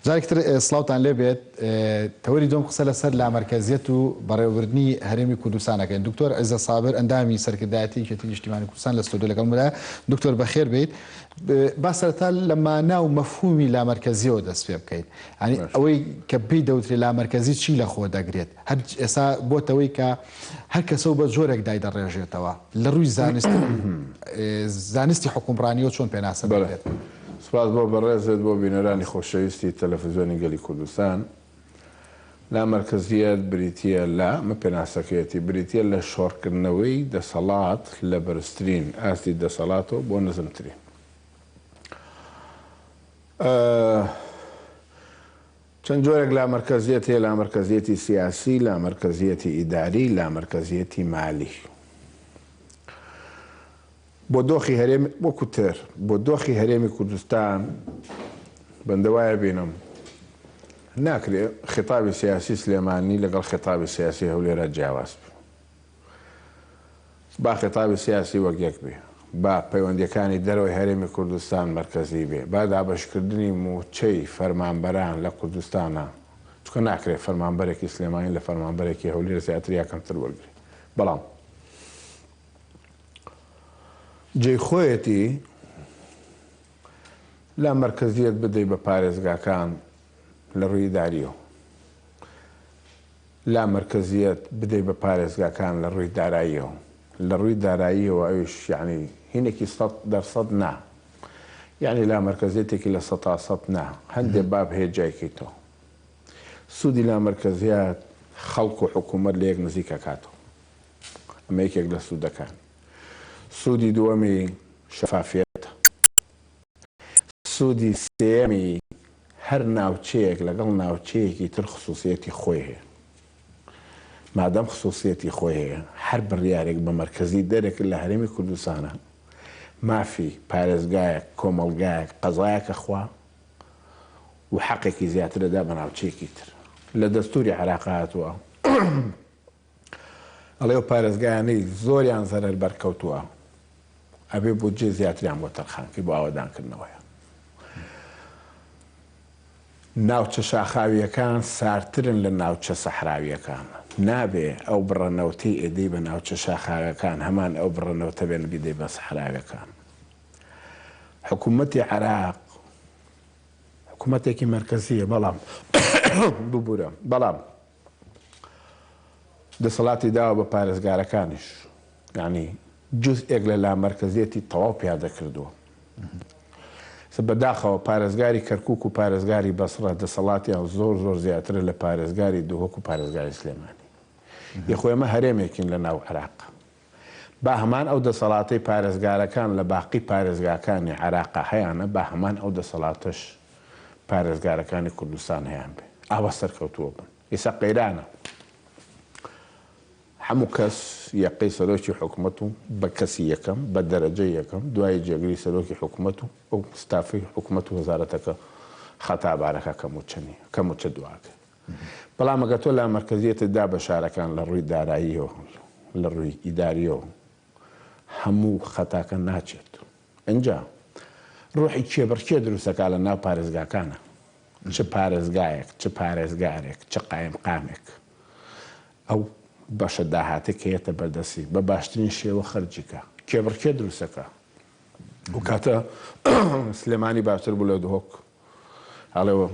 جارێکتر سڵاوتان لێبێت تەوەری دۆم قسە لەسەر لامەرکەزیەت و بەڕێوەبردنی هەرێمی کوردستانەکەن. دکتۆر عەزیزە سابر ئەندامی سەرکردایەتی یەکێتی نیشتیمانی کوردستان لە ستۆدیۆ لەگەڵمدا. دکتۆر بەخێر بێت. با سەرەتا لە مانا و مەفهومی لامەرکەزیەوە دەست پێ بکەیت. ینی ئەوەی کە پێی دەوترێت لامەرکەزی چی لە خۆ دەگرێت؟ هەر ئێستا بۆتەوەی کە هەر کەسەوە بە جۆرێک دایدەڕێژێتەوە لە ڕووی زانستی حکومڕانیەوە چۆن پێناسە بێت؟ سپاس بۆ بەڕێزت بۆ بینەرانی خۆشەویستی تەلەڤیزیۆنی گەلی کوردستان. لامەرکەزیەت بریتیە لە پێناسەکەیەتی بریتیە لە شۆڕکردنەوەی دەسەڵات لە بەرزترین ئاستی دەسەڵاتەوە بۆ نزمترین. چەند جۆرێک لامەرکەزیەت هەیە: لامەرکەزیەتی سیاسی، لامەرکەزیەتی ئیداری، لامەرکەزیەتی مالی. بۆ دۆخی هەرێم وەکوتر بۆ دۆخی هەرێمی کوردستان بەندەوایە بینم ناکرێت خیتابی سیاسی سلێمانی لەگەڵ خیتابی سیاسی هەولێرە جیاواز بێ. با خیتابی سیاسی وەک یەک بێ، با پەیوەندیەکانی دەرەوەی هەرێمی کوردستان مەرکەزی بێ، با دابەشکردنی موچەی فەرمانبەران لە کوردستانە، چونکە ناکرێت فەرمانبەرێکی سلێمانی لە فەرمانبەرێکی هەولێر زیاتر یا کەمتر وەرگری. بەڵام جێی خۆیەتی لا مەرکەزیەت بدەی بە پارێزگاکان لە ڕووی داریەوە، لا مەرکەزیەت بدەی بە پارێزگاکان لە ڕووی داراییەوە. لە ڕووی داراییەوە ئەوش یعنی هینێکی 100% نا، یعنی لا مەرکەزیەتێکی لە 100% نا، هەندێک باب هەیە جایکەیتەوە. سوودی لا مەرکەزیەت خەڵک و حکوومەت لە یەک نزیکە کاتەوە، ئەمە یەکێک لە سوودەکان. سوودی دووەمی شەفافیەتە. سوودی سێمی هەر ناوچەیەک لەگەڵ ناوچەیەکی تر خصوصیەتی خۆی هەیە. مادەم خصوصیەتی خۆی هەیە، هەر بڕیارێک بە مەرکەزی دەرێک لە هەرێمی کوردستانە مافی پارێزگایەک کۆمەڵگایەک قەزایەکە خوا و حەقێکی زیاترەدا بە ناوچەیەکی تر لە دەستوری عێراق هاتووە ئەڵێ و پارێزگایانەی زۆریان زەرەر بەرکەوتووە ئەبێ بودجێ زیاتریان بۆ تەرخانکردن بۆ ئاوەدانکردنەوەیە. ناوچە شاخاویەکان سارترن لە ناوچە سەحراویەکان. نابێ ئەو بڕەنەوتەی ئێدەی بە ناوچە شاخاویەکان هەمان ئەو بڕەنەوتە بێن بیدەی بە سەحراویەکان. حکوومەتی عێراق حکوومەتێکی مەرکەزیە بەڵام ببوورە بەڵام دەسەڵاتی داوە بە پارێزگارەکانیش یعنی جزئێک لە لامەرکەزیەتی تەواو پیادە کردووە. بەداخەوە پارێزگاری کەرکووک و پارێزگاری بەسڕە دەسەڵاتیان زۆر زۆر زیاترە لە پارێزگاری دووهۆک و پارێزگاری سلێمانی. یەخۆ ئێمە هەرێمێکین لە ناو عێراق. با هەمان ئەو دەسەڵاتەی پارێزگارەکان لە باقی پارێزگاکانی عێراقا هەیانە با هەمان ئەو دەسەڵاتەش پارێزگارەکانی کوردستان هەیان بێ ئاوا سەرکەوتووە بن. ئێستا قەیرانە هەموو کەس یەقەی سەرۆکی حکوومەت و بە کەسی یەکەم بە دەرەجە یەکەم دوای جێگری سەرۆکی حکوومەت و ئەو ستافی حکوومەت و وەزارەتەکە خەتابارەکە کەموچە دواکە. بەڵام ئەگە تۆ لا مەرکەزیەتدا بە شارەکان لە ڕووی داراییەوە لە ڕووی ئیداریەوە هەموو خەتاکە ناچێت. ئەنجا ڕۆحی کێبڕکێ دروستەکە لە ناو پارێزگاکانە چ پارێزگایەک چ پارێزگارێک چ قایم قامێک ئەو بەشە داهاتێک هەیەتە بەردەسی بە باشترین شێوە خەرجیکە کێبڕکێ دروستەکە و کاتە سلێمانی باشتر بوو لە دووهۆک هەڵێەوە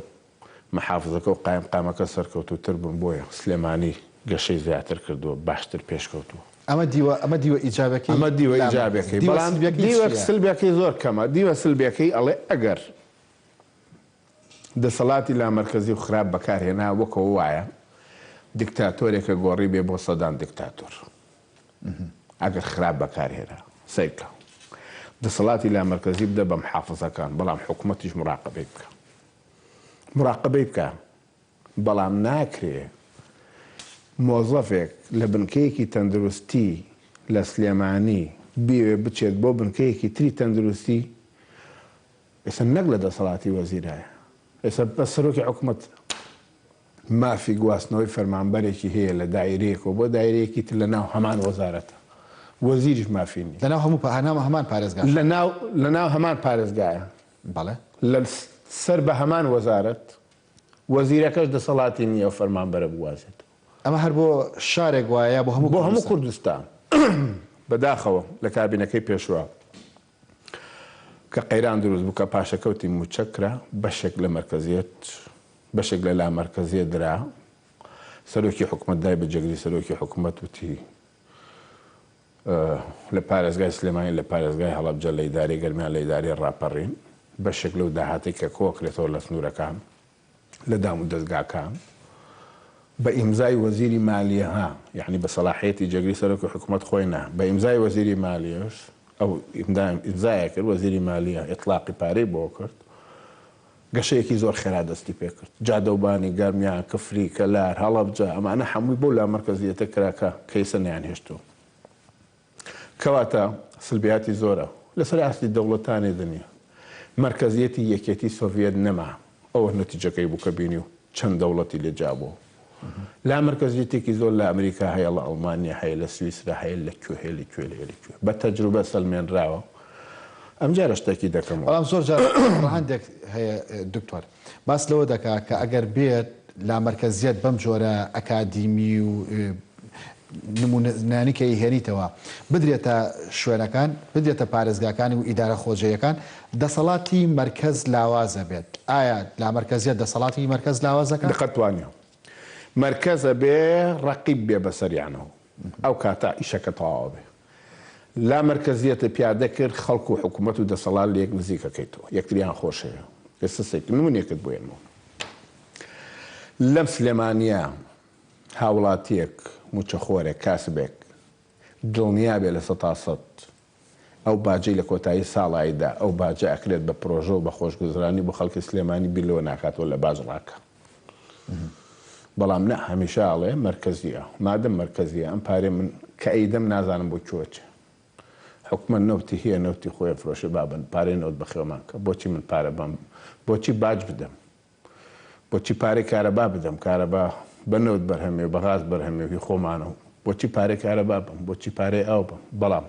مەحافزەکە و قایم قامەکە سەرکەوتوتر بوون بۆیە سلێمانی گەشەی زیاتر کردووە باشتر پێشکەوتووە. ئەمە دیوە ئیجابەکەی ئەمە دیوە ئیجابەکەی بەڵام دیوە سلبیەکەی زۆر کەمە. دیوە سلبیەکەی ئەڵێ ئەگەر دەسەڵاتی لا مەرکەزی و خراپ بەکارهێنا وەکەوە وایە دیکتاتۆرێکە گۆڕی بێ بۆ سەدان دیکتاتۆر ئەگەر خراپ بەکارهێنا سیرکە دەسەڵاتی لا مەرکەزی بدە بە محافزەکان بەڵام حکوومەتیش مراقبەی بکە مراقبەی بکە بەڵام ناکرێ مۆزەفێک لە بنکەیەکی تەندروستی لە سلێمانی بێوێ بچێت بۆ بنکەیەکی تری تەندروستی ئێستا نەک لە دەسەڵاتی وەزیرایە ئێستا بە سەرۆکی حکوومەت مافی گواستنەوەی فەرمانبەرێکی هەیە لە دایرەیەکەوە بۆ دایرەیەکی تر لە ناو هەمان وەزارەتە وەزیریش مافی نیە لەناو هەمان پارێزگا لە ناو هەمان پارێزگایە بەڵێ لە سەر بە هەمان وەزارەت وەزیرەکەش دەسەڵاتی نییە و فەرمانبەرە بوازێت. ئەمە هەر بۆ شارێک وایە بۆ هەموو کوردستان بەداخەوە لە کابینەکەی پێشوە کە قەیران دروست بوو کە پاشەکەوتی موچەکرا بەشێک لە مەرکەزیەت بەشێک لە لا مەرکەزیە درا سەرۆکی حکوومەت دای بە جێگری سەرۆکی حکوومەت وتی لە پارێزگای سلێمانی لە پارێزگای هەڵەبجە لە ئیداری گەرمیان لە ئیداری ڕاپەڕین بەشێک لەو داهاتی کە کۆکرێتەوە لە سنوورەکان لە دام و دەستگاکان بە ئیمزای وەزیری مالیە ها یعنی بە سەلاحیەتی جێگری سەرۆکی حکوومەت خۆی نا بە ئیمزای وەزیری مالیەش ئەو ئیمزایە کرد وەزیری مالیە ئیطلاقی پارەی بۆ کرد گەشەیەکی زۆر خێرا دەستی پێ کرد جادەوبانی گەرمیان کفری کەلار هەڵەبجە ئەمانە هەمووی بۆ لا مەرکەزیەتە کراکە کەیسە نیان هێشتووە کەواتە سلبیاتی زۆرە لەسەر ئاستی دەوڵەتانی دنیا مەرکەزیەتی یەکێتی سۆڤیەت نەما ئەوە نەتیجەکەی بوو کە بینی و چەند دەوڵەتی لێجابوو لا مەرکەزیەتێکی زۆر لە ئەمریکا هەیە لە ئەڵمانیا هەیە لە سویسرا هەیە لە کوێ لەکوێ بە تەجروبە سەلمێنراوە ئەم جارە شتێکی دەکەمەوە بەڵام زۆر جار هەندێک هەیە دکتۆر باس لەوە دەکات کە ئەگەر بێت لا مەرکەزیەت بەم جۆرە ئەکادیمی و نمونەیەنی هێنیتەوە بدرێتە شوێنەکان بدرێتە پارێزگاکانی و ئیدارە خۆجەیەکان دەسەڵاتی مەرکەز لاوازە بێت ئایا لا مەرکەزیەت دەسەڵاتی مەرکەز لاوازەکە دقەتوانە مەرکەزە بێ ڕەقیب بێ بەسەریانەوە ئەو کاتە ئیشەکە تەواو بێ لا مەرکەزیەتە پیادە کرد خەڵک و حکوومەت و دەسەڵات لە یەک نزیکەکەیتەوە یەکتریان خۆشەیە ئێستەسێک نمونێکت بۆێنەوە لەم سلێمانیە هاوڵاتیەک موچەخۆرێک کاسبێک دڵنیا بێ لە 100% ئەو باجەی لە کۆتایی ساڵاییدا ئەو باجە ئەکرێت بە پرۆژە و بە خۆشگوزرانی بۆ خەڵکی سلێمانی بیلەوە ناکاتەوە لە باج ڕاکە بەڵام نە هەمیشە ئاڵێ مەرکەزیە مادەم مەرکەزیە ئەم پارێ من کە ئەیدەم نازانم بۆ کۆچە حکومت نەوتی هەیە نەوتی خۆی فرۆشە بابن پارەی نەوت بەخێومان کە بۆچی من پارە بم بۆچی باج بدەم بۆچی پارەی کارەبا بدەم کارەبا بە نەوت بەرهەمێ بە غاز بەرهەمێوی خۆمانەوە بۆچی پارەی کارەبا بم بۆچی پارەی ئاو بم بەڵام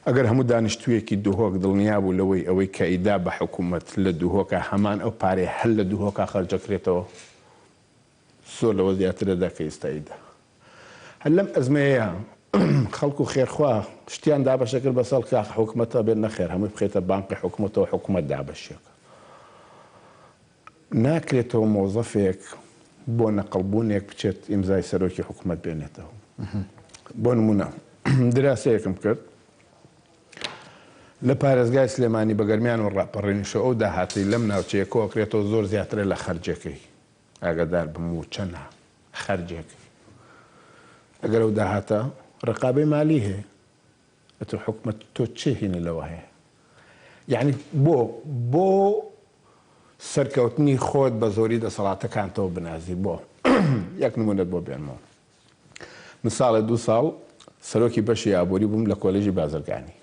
ئەگەر هەموو دانیشتوویەکی دووهۆک دڵنیا بوو لەوەی ئەوەی کە ئیدا بە حکوومەت لە دووهۆکە هەمان ئەو پارەی هەر لە دووهۆکە خەرجەکرێتەوە زۆر لەوە زیاترەدا کە ئێستاییدا هەر لەم ئەزمەیە خەڵکو خێرخوا شتیان دابەشەکرد بەسەڵ کە حکوومەتە بێت نەخێر هەمووی بخێتە بانقی حکوومەتەوە حکوومەت دابەشێک ناکرێتەوە مۆزەفێک بۆ نەقڵبوونێک بچێت ئیمزای سەرۆکی حکوومەت بێنێتەوە بۆ نمونە دراسەیەکم کرد لە پارێزگای سلێمانی بە گەرمیان و ڕاپەڕێنیشە ئەو داهاتی لەم ناوچەیەکەوە کرێتەوە زۆر زیاترە لە خەرجەکەی ئاگادار بم و چەندە خەرجێکی ئەگەر ئەو داهاتە ڕقابەی مالی هەیە ئەتر حکومەت تۆ چێ هینە لەوە هەیە یعنی بۆ سەرکەوتنی خۆت بە زۆری دەسەڵاتەکانتەوە بنازی بۆ یەک نمونەت بۆ بێنمەوە من ساڵێ 2 ساڵ سەرۆکی بەشی ئابووری بووم لە کۆلێژی بازرگانی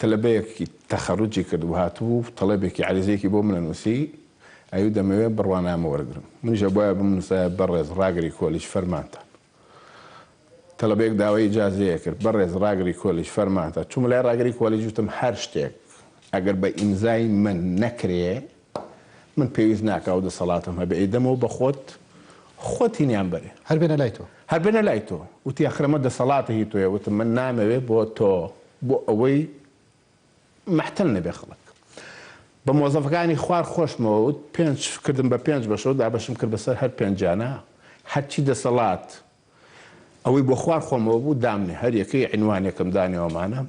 تەلەبەیەکی تەخەڕوجی کردو هاتوو تەڵەبێکی عریزەیەکی بۆ منە نووسی ئەوی دەمەوێت بڕوانامە وەرگرم منیشە بۆیە بمنووسایە بەڕێز ڕاگری کۆلیژ فەرمانتە تەلەبەیەک داوای ئیجازەیە کرد بەڕێز ڕاگری کۆلیژ فەرمانتە چوومە لای ڕاگری کۆلیژ وتم هەر شتێک ئەگەر بە ئیمزای من نەکرێ من پێویست ناکە و دەسەڵاتم هەبێ ئیدەمەوە بە خۆت هینیان بەرێ هەر بێنە لای تۆ هەر بێنە لای تۆ وتی ئەخرەمە دەسەڵاتە هی تۆیە وتم من نامەوێ بۆ تۆ بۆ ئەوەی محتل نەبێ خەڵک بە مۆزەفەکانی خوار خۆشمەوە پێنج کردم بە 5 بەشەوە دابەشم کرد بەسەر هەر پێنجانە هەرچی دەسەڵات ئەوەی بۆ خوار خۆمەوە بوو دامنێ هەر یەکەی عنوانێکم دانیەوەمانە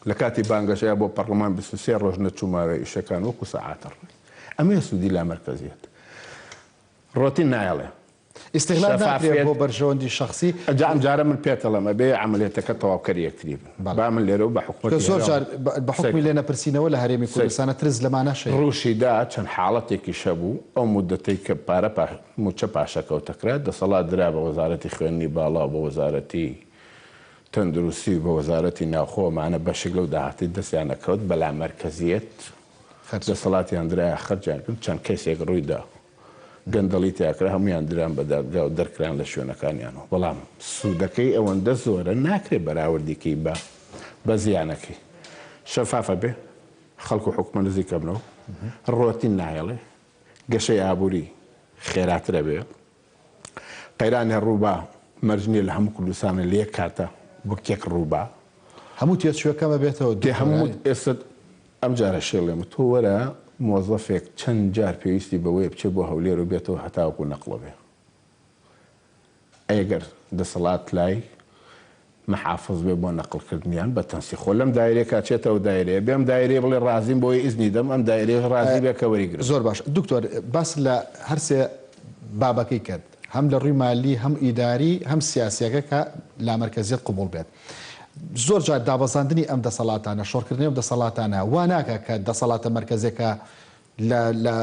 لە کاتی بانگەشەیە بۆ پەرلەمان 23 ڕۆژ نەچووماوێ ئیشەکان وەکو سەعاتە ڕێ ئەمە سوودی لا مرکزیت ڕۆتین نایڵێ استغلال ناکرێت بۆ بەرژەوەندی شخصی ئەم جارە من پێتەڵەمە بێ عملێتەکە تەواوکەری یەکتری بن با من لێرە و بە حکومەت زۆر جار بە حکمی لێ نەپرسینەوە لە هەرێمی کوردستانە ترس لەمانە شەیە ڕووشیدا چەند حاڵەتێکی شەبوو ئەو مودەتەی کە پارە موچە پاشەکەوتەکرات دەسەڵات درا بە وەزارەتی خوێندنی باڵا بە وەزارەتی تەندروستی بە وەزارەتی ناوخۆمانە بەشێک لەو داهاتی دەستیانەکەوت بەلا مەرکەزیەت دەسەڵاتیان درایە خەرجیان کرد چەند کەسێک ڕوویدا گەندەڵی تیاکرا هەمویان دران بە دادگا و دەرکران لە شوێنەکانیانەوە بەڵام سوودەکەی ئەوەندە زۆرە ناکرێت بەراوردیکەی بە زیانەکەی شەفافە بێ خەڵک و حکومە نزیکە بنەوە ڕۆتین نایڵێ گەشەی ئابووری خێراترە بێ قەیرانی ڕووبا مەرجنی لە هەموو کوردستانە لە یەک کاتە بۆ کێک ڕووبا هەموو تێچووەکەمە بێتەوە دێ هەموو ئێستا ئەم جارە شێڵێم تۆ وەرە مۆزەفێک چەند جار پێویستی بەوەیە بچێ بۆ هەولێر و بێتەوە هەتاوەکو نەقڵە بێ ئەگەر دەسەڵات لای محافظ بێ بۆ نەقڵکردنیان بە تەنسی خۆ لەم دایرێ کاچێتەوە دایرەیە بێم دایرێ بڵێ ڕازیم بۆی ئیزنی دەم ئەم دایرێ ڕازی بێ کە وەریگرن زۆر باش دکتۆر باس لە هەرسێ بابەکەی کرد هەم لە ڕووی مالی هەم ئیداری هەم سیاسیەکە کە لا مەرکەزیەت قبول بێت زۆر جار دابەزاندنی ئەم دەسەڵاتانە شۆڕکردنی ئەم دەسەڵاتانە وا ناکە کە دەسەڵاتە مەرکەزیەکە لە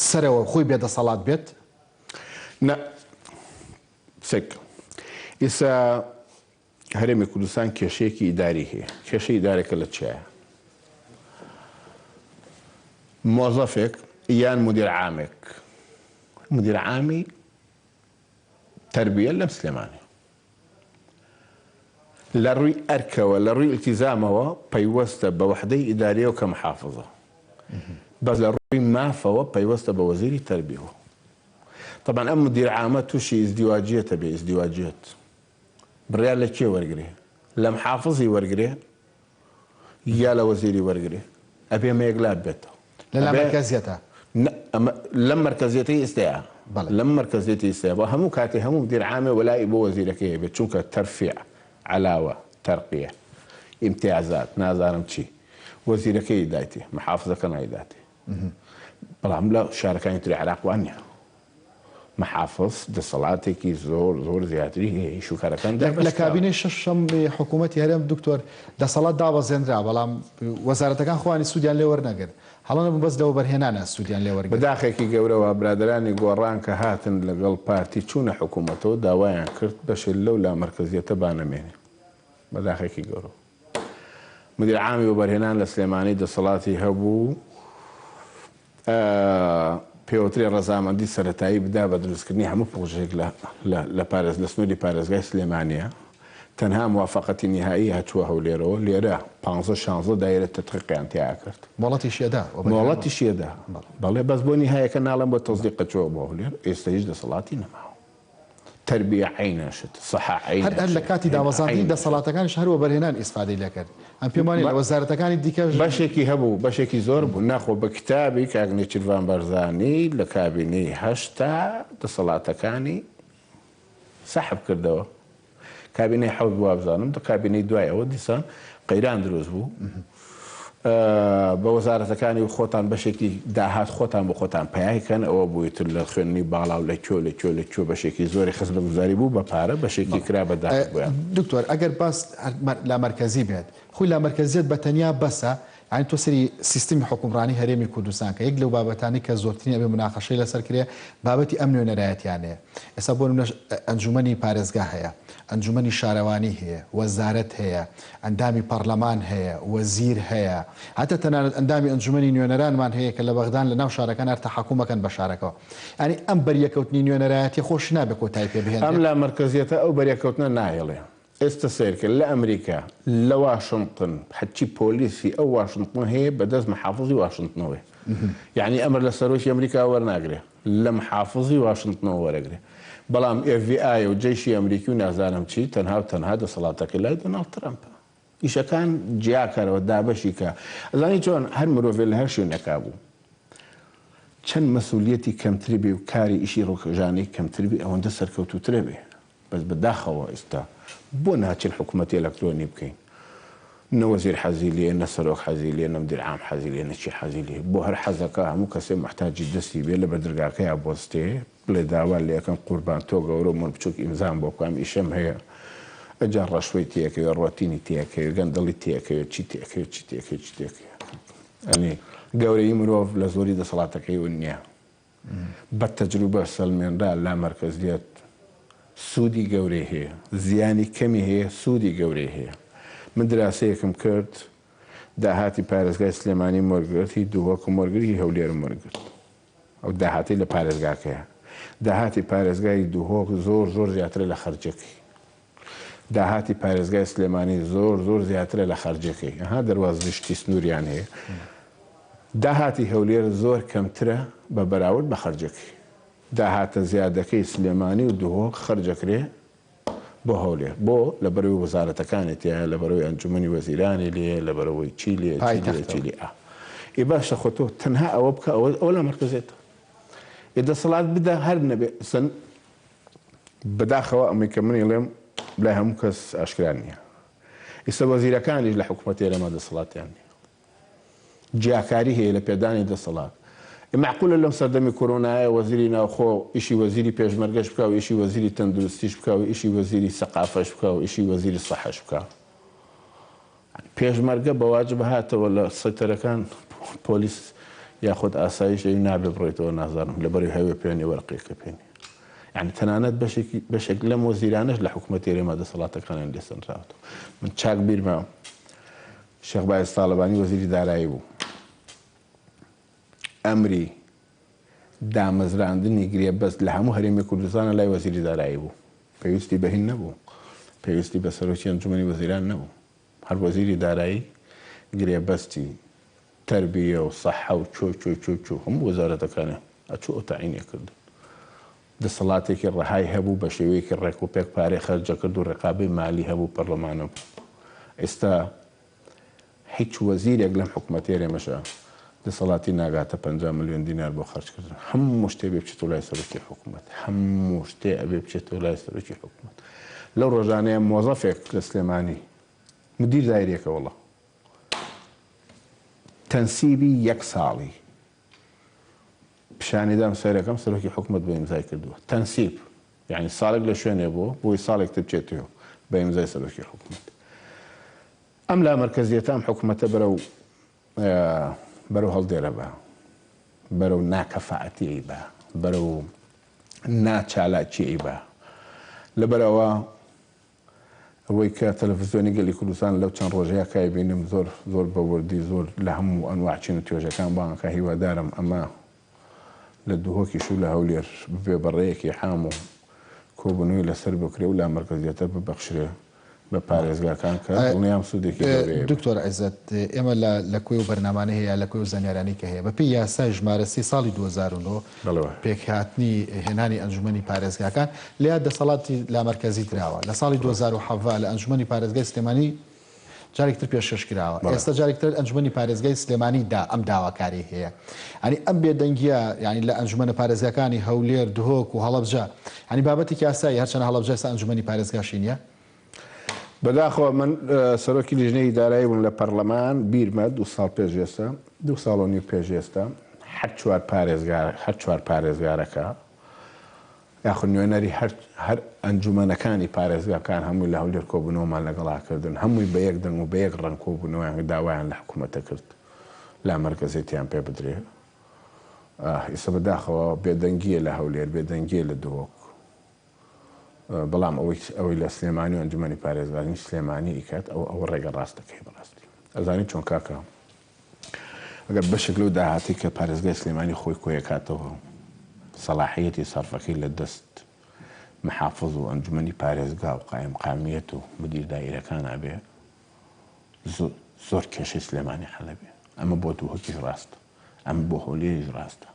سەرەوە خۆی بێ دەسەڵات بێت سێک ئێستا هەرێمی کوردستان کێشەیەکی ئیداری هەیە کێشەی ئیدارێکە لە چیایە مۆزەفێک یان مدیر عامێک مدیر عامی تربیە لەم سلێمانی لە ڕووی ئەرکەوە لە ڕووی ئیلتیزامەوە پەیوەستە بە وەحدەی ئیداریەوە کە محافظە بەس لە ڕووی مافەوە پەیوەستە بە وەزیری تەربیەوە طبعا ئەم مدیر عامە تووشی ئیزدیواجیەتە بێ ئیزدیواجیەت بڕیار لە کێ وەرگێ لە محافظی وەرگێ یا لە وەزیری وەرگێ ئەبێ مەیەکلات بێتەوە لە مەرکەزیەتە لەم مەرکەزیەتی ئێستەیە لەم مەرکەزیەتی ئێستەیە بۆ هەموو کاتێ هەموو مدیر عامێ وەلای بۆ وەزیرەکەی بێت چونکە تەرفیع علاوە تەرقیە ئیمتیازات نازانم چی وەزیرەکەی دایتی محافظەکە نایداتی بەڵام لە شارەکانی تری عێراق وان نییە محافظ دەسەڵاتێکی زۆر زیاتری هەیە شوکارەکان لە کابینەی شەشەم حکوومەتی هەرێم دکتۆر دەسەڵات دابەزێنرا بەڵام وەزارەتەکان خوانی سوودیان لێ وەرنەگرت هەڵەنە بەس لەوە بەرهێنانە سوودیان لێ وەرگرت بەداخێکی گەورەوە برادرانی گۆڕان کە هاتن لەگەڵ پارتی چوونە حکوومەتەوە داوایان کرد بەشێ لەو لا مەرکەزیەتە بانەمێنێ بەداخێکی گەورە مدیر عامی وەبەرهێنان لە سلێمانی دەسەڵاتی هەبوو پێوترێ ڕەزامەندی سەرەتایی بدا بە دروستکردنی هەموو پرۆژێک لە سنووری پارێزگای سلێمانیە. تەنها موافقەتی نهایی هەچووە هەولێرەوە، لێرە 15-16 دایرە تەتقیقیان تیا کرد. مۆڵەتیشیەدا بەڵێ بەس بۆ نهایەکە ناڵم بۆ تەزدیق چۆ بۆ هەولێر، ئێستا هیچ دەسەڵاتی نەماوە. تربیە عینەشت سەحا عینەشت. هەر لە کاتی داوەزاندنی دەسەڵاتەکانش هەروە بەرهێنان ئیسفادەی لەکرد. ئەم پێم وانێ لە وەزارەتەکانی دیکەش بەشێکی هەبوو، بەشێکی زۆر بوو. ناخۆ بە کتابی کاگنی چیروان بەرزانی لە کابینەی هەشتا دەسەڵاتەکانی سەحب کردەوە. کابینەی حەوت بووە بزانم، کابینەی دوایەوە دیسان قەیران دروست بوو. بە وەزارەتەکانی و خۆتان بەشێکی داهات خۆتان بۆ خۆتان پیاکەن، ئەوە بوویتر لە خوێننی باڵا و لە کۆ بەشێکی زۆری خست بە گوزاری بوو بە پارە بەشێکی کرا بەداهات بوویان. دکتۆر ئەگەر باس لا مرکزی بێت، خۆی لا مرکزیت بە تەنیا بەسە، یعنی تۆ سەری سیستمی حکومڕانی هەرێمی کوردستان کە یەک لەو بابەتانی کە زۆرترین ئەبێ مناقەشەی لەسەر کرێ بابەتی ئەم نوێنەرایەتیانەیە. ئێستا بۆ نمونەش ئەنجومەنی پارێزگا هەیە، ئەنجومەنی شارەوانی هەیە، وەزارەت هەیە، ئەندامی پەرلەمان هەیە، وەزیر هەیە، هەتە تەنانەت ئەندامی ئەنجومەنی نوێنەرانمان هەیە کە لە بەغدان لە ناو شارەکان هەر تەحەکومەکەن بە شارەکەەوە. ینی ئەم بەریەکەوتنی نوێنەرایەتی خۆش نابێت کۆتایی پێ بهێن. ئەم لا مرکزیەتە ئەو بەریەکەوتنە نایڵێ. ئێستا سیرکرد لە ئەمریکا لە واشنگتن حچی پۆلیسی ئەو واشنگتن هەیە بەدەست محافظی واشنگتنەوەی، یعنی ئەمر لە سەرۆکی ئەمریکا وەرناگرێ، لە محافظی واشنگتنەوە وەرەگرێ. بەڵام FBI و جێشی ئەمریکی و نازانم چی تەنها دەسەڵاتەکەی لای دۆناڵد ترەمپە. ئیشەکان جیاکەرەوە دابەشی کە ئەزانی چۆن هەر مرۆڤێ لە هەر شوێنێکا بوو چەند مەسئولیەتی کەمتری بێ و کاری ئیشی ڕۆکژانەی کەمتر بێ ئەوەندە سەرکەوتوترە بێ. بەس بەداخەوە ئێستا بۆ ناچین حکوومەتی ئەلەکترۆنی بکەین، نە وەزیر حەزی لێ، نە سەرۆک حەزی لێ، نە مدیر عام حەزی لێ، نە چی حەزی لێ. بۆ هەر حەزەکە هەموو کەسێ محتاجی دەستی بێ لە بەردرگاکەیە بۆستێ بڵێ داوا لێ یەکەم قوربان تۆ گەورە من بچووک ئیمزام بۆ بکەم ئیشەم هەیە، ئەجار ڕەشوەی تێکەوێ، ڕۆتینی تێکەوێ، گەندەڵی تێکەوێ، چی تێکەوێ چی تێکەوێ چی تێکەوێ. ئەنی گەورەی مرۆڤ لە زۆری دەسەڵاتەکەی ون نییە. بە تەجروبە سەلمێنرا لا مەرکەزیەت سوودی گەورەی هەیە، زیانی کەمی هەیە، سوودی گەورەی هەیە. من دراسەیەکم کرد داهاتی پارێزگای سلێمانی وەرگرت، هی دووهۆکم وەرگرت، هی هەولێرم وەرگرت. ئەو داهاتی لە پارێزگاکەیە. داهاتی پارێزگای دووهۆک زۆر زیاترە لە خەرجەکەی. داهاتی پارێزگای سلێمانی زۆر زیاترە لە خەرجەکەی. ئەها دەواازشتی سنووریان هەیە. داهاتی هەولێر زۆر کەمترە بە بەراورد بە خەرجەکەی. داهاتە زیادەکەی سلێمانی و دووهۆک خەرجەکرێ بۆ هەولێر، بۆ لە بەرەوەی وەزارەتەکانی تایە، لە بەرەوەی ئەنجومەنی وەزیرانی لێ، لە بەرەوەی چی لێ چی لێ. ئێ باشە خۆ تۆ تەنها ئەوە بکە، ئەوە لە مەرکزێتە. دەسەڵات بدە هەر نەبێ سن بەداخەوە ئەمەی کە منی لێم لای هەموو کەس ئاشکران نییە. ئێستا وەزیرەکانیش لە حکوومەتی ئێرەمە دەسەڵاتیان نییە. جیاکاری هەیە لە پێدانی دەسەڵات. معقولە لەم سەردەمی کۆرۆنایە وەزیری ناوخۆ ئیشی وەزیری پێشمەرگەش بکە و ئیشی وەزیری تەندروستیش بکە و ئیشی وەزیری سەقافەش بکە و ئیشی وەزیری سەحەش بکە. پێشمەرگە بەواجب هاتەوە لە سەکتەرەکان پۆلیس یاخود ئاسایش ئەوی نابێ بڕێتەوە نازانم لەبەری هەوێ پێێنی وەرقێکە پێێنی. یعنی تەنانەت بەشێک لەم وەزیرانەش لە حکوومەتی ئێرەمە دەسەڵاتەکانیان لێسەنراوەتەوە. من چاک بیرمە شێخ بایز تاڵەبانی وەزیری دارایی بوو. ئەمری دامەزراندنی گرێبەست لە هەموو هەرێمی کوردستانە لای وەزیری دارایی بوو. پێویستی بەهین نەبوو، پێویستی بە سەرۆکی ئەنجومەنی وەزیران نەبوو. هەر وەزیری دارایی گرێبەستی تەربیە و سەحە و چۆ هەموو وەزارەتەکانە ئەچوو ئۆتاعینێ کردن. دەسەڵاتێکی ڕەهای هەبوو بە شێوەیەکی ڕێک و پێک پارەی خەرجە کرد و ڕێقابەی مالی هەبوو پەرلەمانە بوو. ئێستا هیچ وەزیرێک لەم حکوومەتی ئێرەمەشە دەسەڵاتی ناگاتە 50 ملیۆن دینار بۆ خەرجکردن. هەموو شتێ بێ بچێتەوە لای سەرۆکی حکوومەت، هەموو شتێ ئەبێ بچێتەوە لای سەرۆکی حکوومەت. لەو ڕۆژانەیە مۆزەفێک لە سلێمانی مدیر دایرێکە وەڵڵا تەنسیبی یەک ساڵی پیشانیدام سەرەکەم سەرۆکی حکوومەت بە ئیمزای کردووە. تەنسیب یعنی ساڵێک لە شوێنێ بۆی ساڵێک تر بچێتەوە بە ئیمزای سەرۆکی حکوومەت. ئەم لا مەرکەزیەتە ئەم حکوومەتە بەرەو هەڵدێرە بە، بەرەو ناکەفاعەتی بە، بەرەو ناچالاکیی بە، لەبەرەوە ئەوەی کە تەلەڤیزیۆنی گەلی کوردستان لەو چەند ڕۆژەیە کای بینم زۆر بەوردی زۆر لە هەموو ئەنواعچین و توێژەکان بانکە هیوادارم ئەمە لە دووهۆکیش و لە هەولێر ببێ بەڕێیەکی حام و کۆبوونەوەی لەسەر بکرێ و لا مەرکەزیەتە ببەخشرێ بە پارێزگاکان کە دڵنیام سوودێکی گەورەیە. دکتۆر عیزەت ئێمە لە کوێ و بەرنامانە هەیە لە کوێ و زانیارانی کە هەیە بەپێی یاسای ژمارە 30 ساڵی 2009 پێکهاتنی هێنانی ئەنجومەنی پارێزگاکان لێات دەسەڵاتی لامەرکەزی درراوە لە ساڵی 2007 لە ئەنجومەنی پارێزگای سلێمانی جارێکتر پێشکەش کراوە ئێستا جارێکتر ئەنجومەنی پارێزگای سلێمانیدا ئەم داواکاری هەیە ئەنی ئەم بێدەنگیە یعنی لە ئەنجومەنە پارێزگاکانی هەولێر دهۆک و هەڵەبجە ینی بابەتی یاسایی هەرچەنە هەڵەبجە ئێستا ئەنجومەنی پارێزگاشی نییە بەداخەوە من سەرۆکی لیژنەی دارایی بووم لە پەرلەمان بیرمە 2 ساڵ پێش ئێستا 2 ساڵ و نیو پێش ئێستا هەر چوار پارێزگارەکە یاخود نوێنەری هەر ئەنجومەنەکانی پارێزگاکان هەمووی لە هەولێر کۆبوونەوەمان لەگەڵاکردن هەمووی بە یەک دەنگ و بە یەک ڕەنگ کۆبوونەوەیان داوایان لە حکوومەتە کرد لا مەرکەزیەتیان پێ بدرێ ئێستا بەداخەوە بێدەنگیە لە هەولێر بێدەنگیە لە دهۆک بەڵام ئەوەی لە سلێمانی و ئەنجومەنی پارێزگانی سلێمانی ئیکات ئەوە ڕێگە ڕاستەکەی بەڕاستی ئەزانی چۆن کاکە ئەگەر بەشێک لەو داهاتی کە پارێزگای سلێمانی خۆی کۆیەکاتەوە سەلاحیەتی سەرفەکەی لە دەست محافظ و ئەنجومەنی پارێزگا و قایم قامیەت و مدیر دایرەکان ئابێ زۆر کێشەی سلێمانی حەلەبێ ئەمە بۆ دووهۆکی ڕاستە ئەمە بۆ هەولێری ڕاستە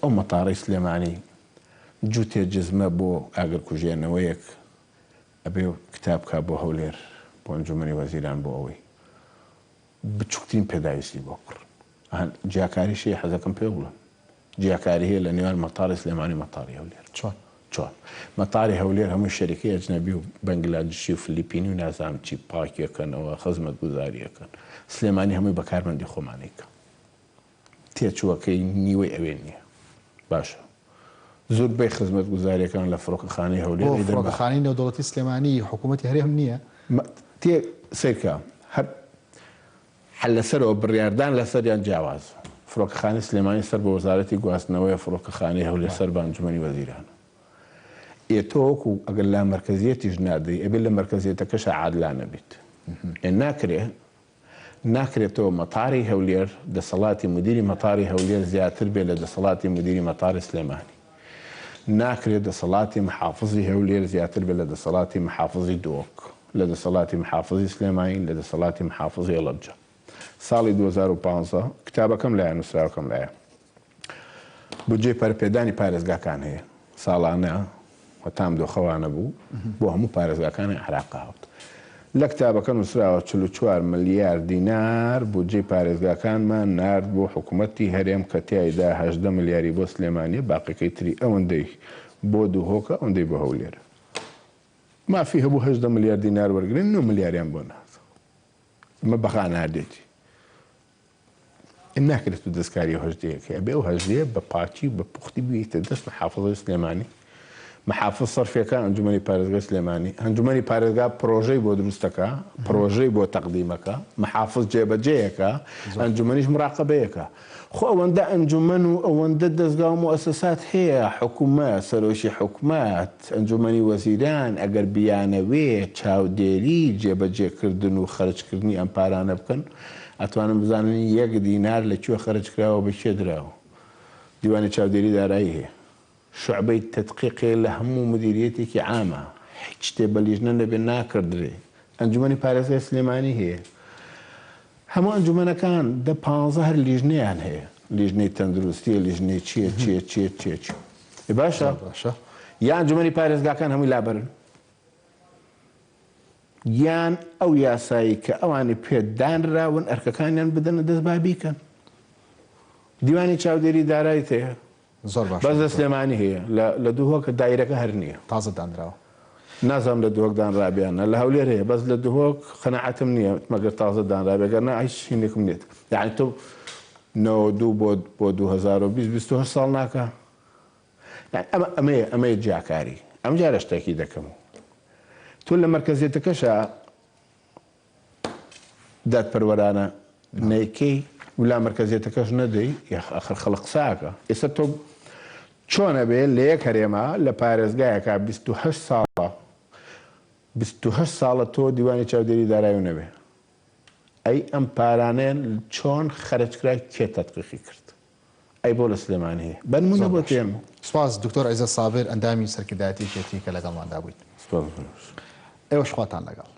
ئەو مەتاڕەی سلێمانی جووتێ جزمە بۆ ئاگرکوژێنەوەیەک ئەبێ کتابکە بۆ هەولێر بۆ ئەنجومەنی وەزیران بۆ ئەوەی بچووکترین پێداویستی بۆ کڕ جیاکاریشی حەزەکەم پێ بڵم جیاکاری هەیە لە نێوان مەتاڕی سلێمانی مەتاڕی هەولێر چۆن مەتاڕی هەولێر هەموو شەریکەی ئەجنەبی و بەنگلادێشی و فلیپینی و نازانم چی پاکیەکەنەوە خزمەت گوزاریەکەن سلێمانی هەمووی بەکارمەندی خۆمانێکە تێچووەکەی نیوەی ئەوێ نییە باشە زۆر بەی خزمەت گوزاریەکان لە فڕۆکەخانەی هەولێر فڕۆکەخانەی نێودەوڵەتی سلێمانی حکوومەتی هەرێم نییە تێ سیرکە هەر لەسەرەوە بڕیاردان لەسەریان جیاواز فڕۆکەخانەی سلێمانی سەر بە وەزارەتی گواستنەوەی فڕۆکەخانەی هەولێر سەر بە ئەنجومەنی وەزیران ئێتۆوەکو ئەگەر لا مەرکەزیەتیش نادەی ئەبێت لە مەرکەزیەتەکەش عادلانە بیت ناکرێتەوە مەتاڕی هەولێر دەسەڵاتی مدیری مەتاڕی هەولێر زیاتر بێت لە دەسەڵاتی مدیری مەتاڕی سلێمانی ناکرێت دەسەڵاتی محافظی هەولێر زیاتر بێت لە دەسەڵاتی محافظی دۆک لە دەسەڵاتی محافظی سلێمانی لە دەسەڵاتی محافظی هەڵەبجە ساڵی 2015 کتابەکەم لایە نووسراوەکەم لایە بودجێ پەرپێدانی پارێزگاکان هەیە ساڵانە هەتام دۆخەوانە بوو بۆ هەموو پارێزگاکانی عێراق هاوت لە کتابەکە نووسراوە 44 ملیار دینار بودجێ پارێزگاکانمان نارد بۆ حکوومەتی هەرێم کە تیایدا 18 ملیاری بۆ سلێمانی باقیەکەی تری ئەوەندەی بۆ دووهۆکە ئەوەندەی بۆ هەولێر مافی هەبوو 18 ملیار دینار وەرگن 9 ملیاریان بۆ نات ئمە بەخا ناردێتی ناکرێت و دەستکاری هەژدەیەکە ئەبێ و هەژدەیە بە پاچی بە پوختی بوویتە دەست محافظەی سلێمانی محافظ سەرفیەکان ئەنجومەنی پارێزگای سلێمانی ئەنجومەنی پارێزگا پرۆژەی بۆ دروستەکە پرۆژەی بۆ تەقدیمەکە محافظ جێبەجێیەکە ئەنجومەنیش مراقەبەیەکە خۆ ئەوەندە ئەنجومەن و ئەوەندە دەستگا و مؤسسات هەیە حکوومەت سەرۆشی حکوومەت ئەنجومەنی وەزیران ئەگەر بیانەوێ چاودێری جێبەجێکردن و خەرجکردنی ئەم پارانە بکەن ئەتوانم بزانن 1 دینار لەکوێ خەرج کراوە بە چێ دراوە دیوانی چاودێری دارایی هەیە شعبەی تەدقیقێ لە هەموو مدیریەتێکی عامە هیچ شتێ بە لیژنە نەبێ ناکردرێ ئەنجومەنی پارێزگای سلێمانی هەیە هەموو ئەنجومەنەکان 15 هەر لیژنەیان هەیە لیژنەی تەندروستیە لیژنەی چیە باشە یا ئەنجومەنی پارێزگاکان هەمووی لابەرن یان ئەو یاسایی کە ئەوانی پێدانراون ئەرکەکانیان بدەنە دەست بابیکەن دیوانی چاودێری دارایی هەیە زۆر باش بەس لە سلێمانی هەیە لە دووهۆکە دایرەکە هەر نییە تازە دانراوە نازانم لە دووهۆک دانرابیانە لە هەولێر هەیە بەس لە دووهۆک خەنەعەتم نییە مەگەر تازە دانرابێگەرنە هیچ شینێکم نێت یعنی تۆ 92 بۆ 2020 ساڵ ناکە ئەمەیە جیاکاری ئەم جارە شتێکی دەکەم تۆ لە مەرکەزیەتەکەشە دادپەروەرانە نەیکەی ولا مەرکەزیەتەکەش نەدەی ئەخر خەڵق قساکە ئێستا تۆ چۆنە بێ لە یەک هەرێمە لە پارێزگایەکە 28 ساڵە 28 ساڵە تۆ دیوانی چاودێری دارایی نەبێ ئەی ئەم پارانەیە چۆن خەرجکرای کێ تەتقیقی کرد ئەی بۆ لە سلێمانی هەیە بەنمونە بۆ تێم سپاس دکتۆر عیزە سابر ئەندامی سەرکردایەتی کێتی کە لەگەڵماندا بوویت ئێوەش خواتان لەگەڵ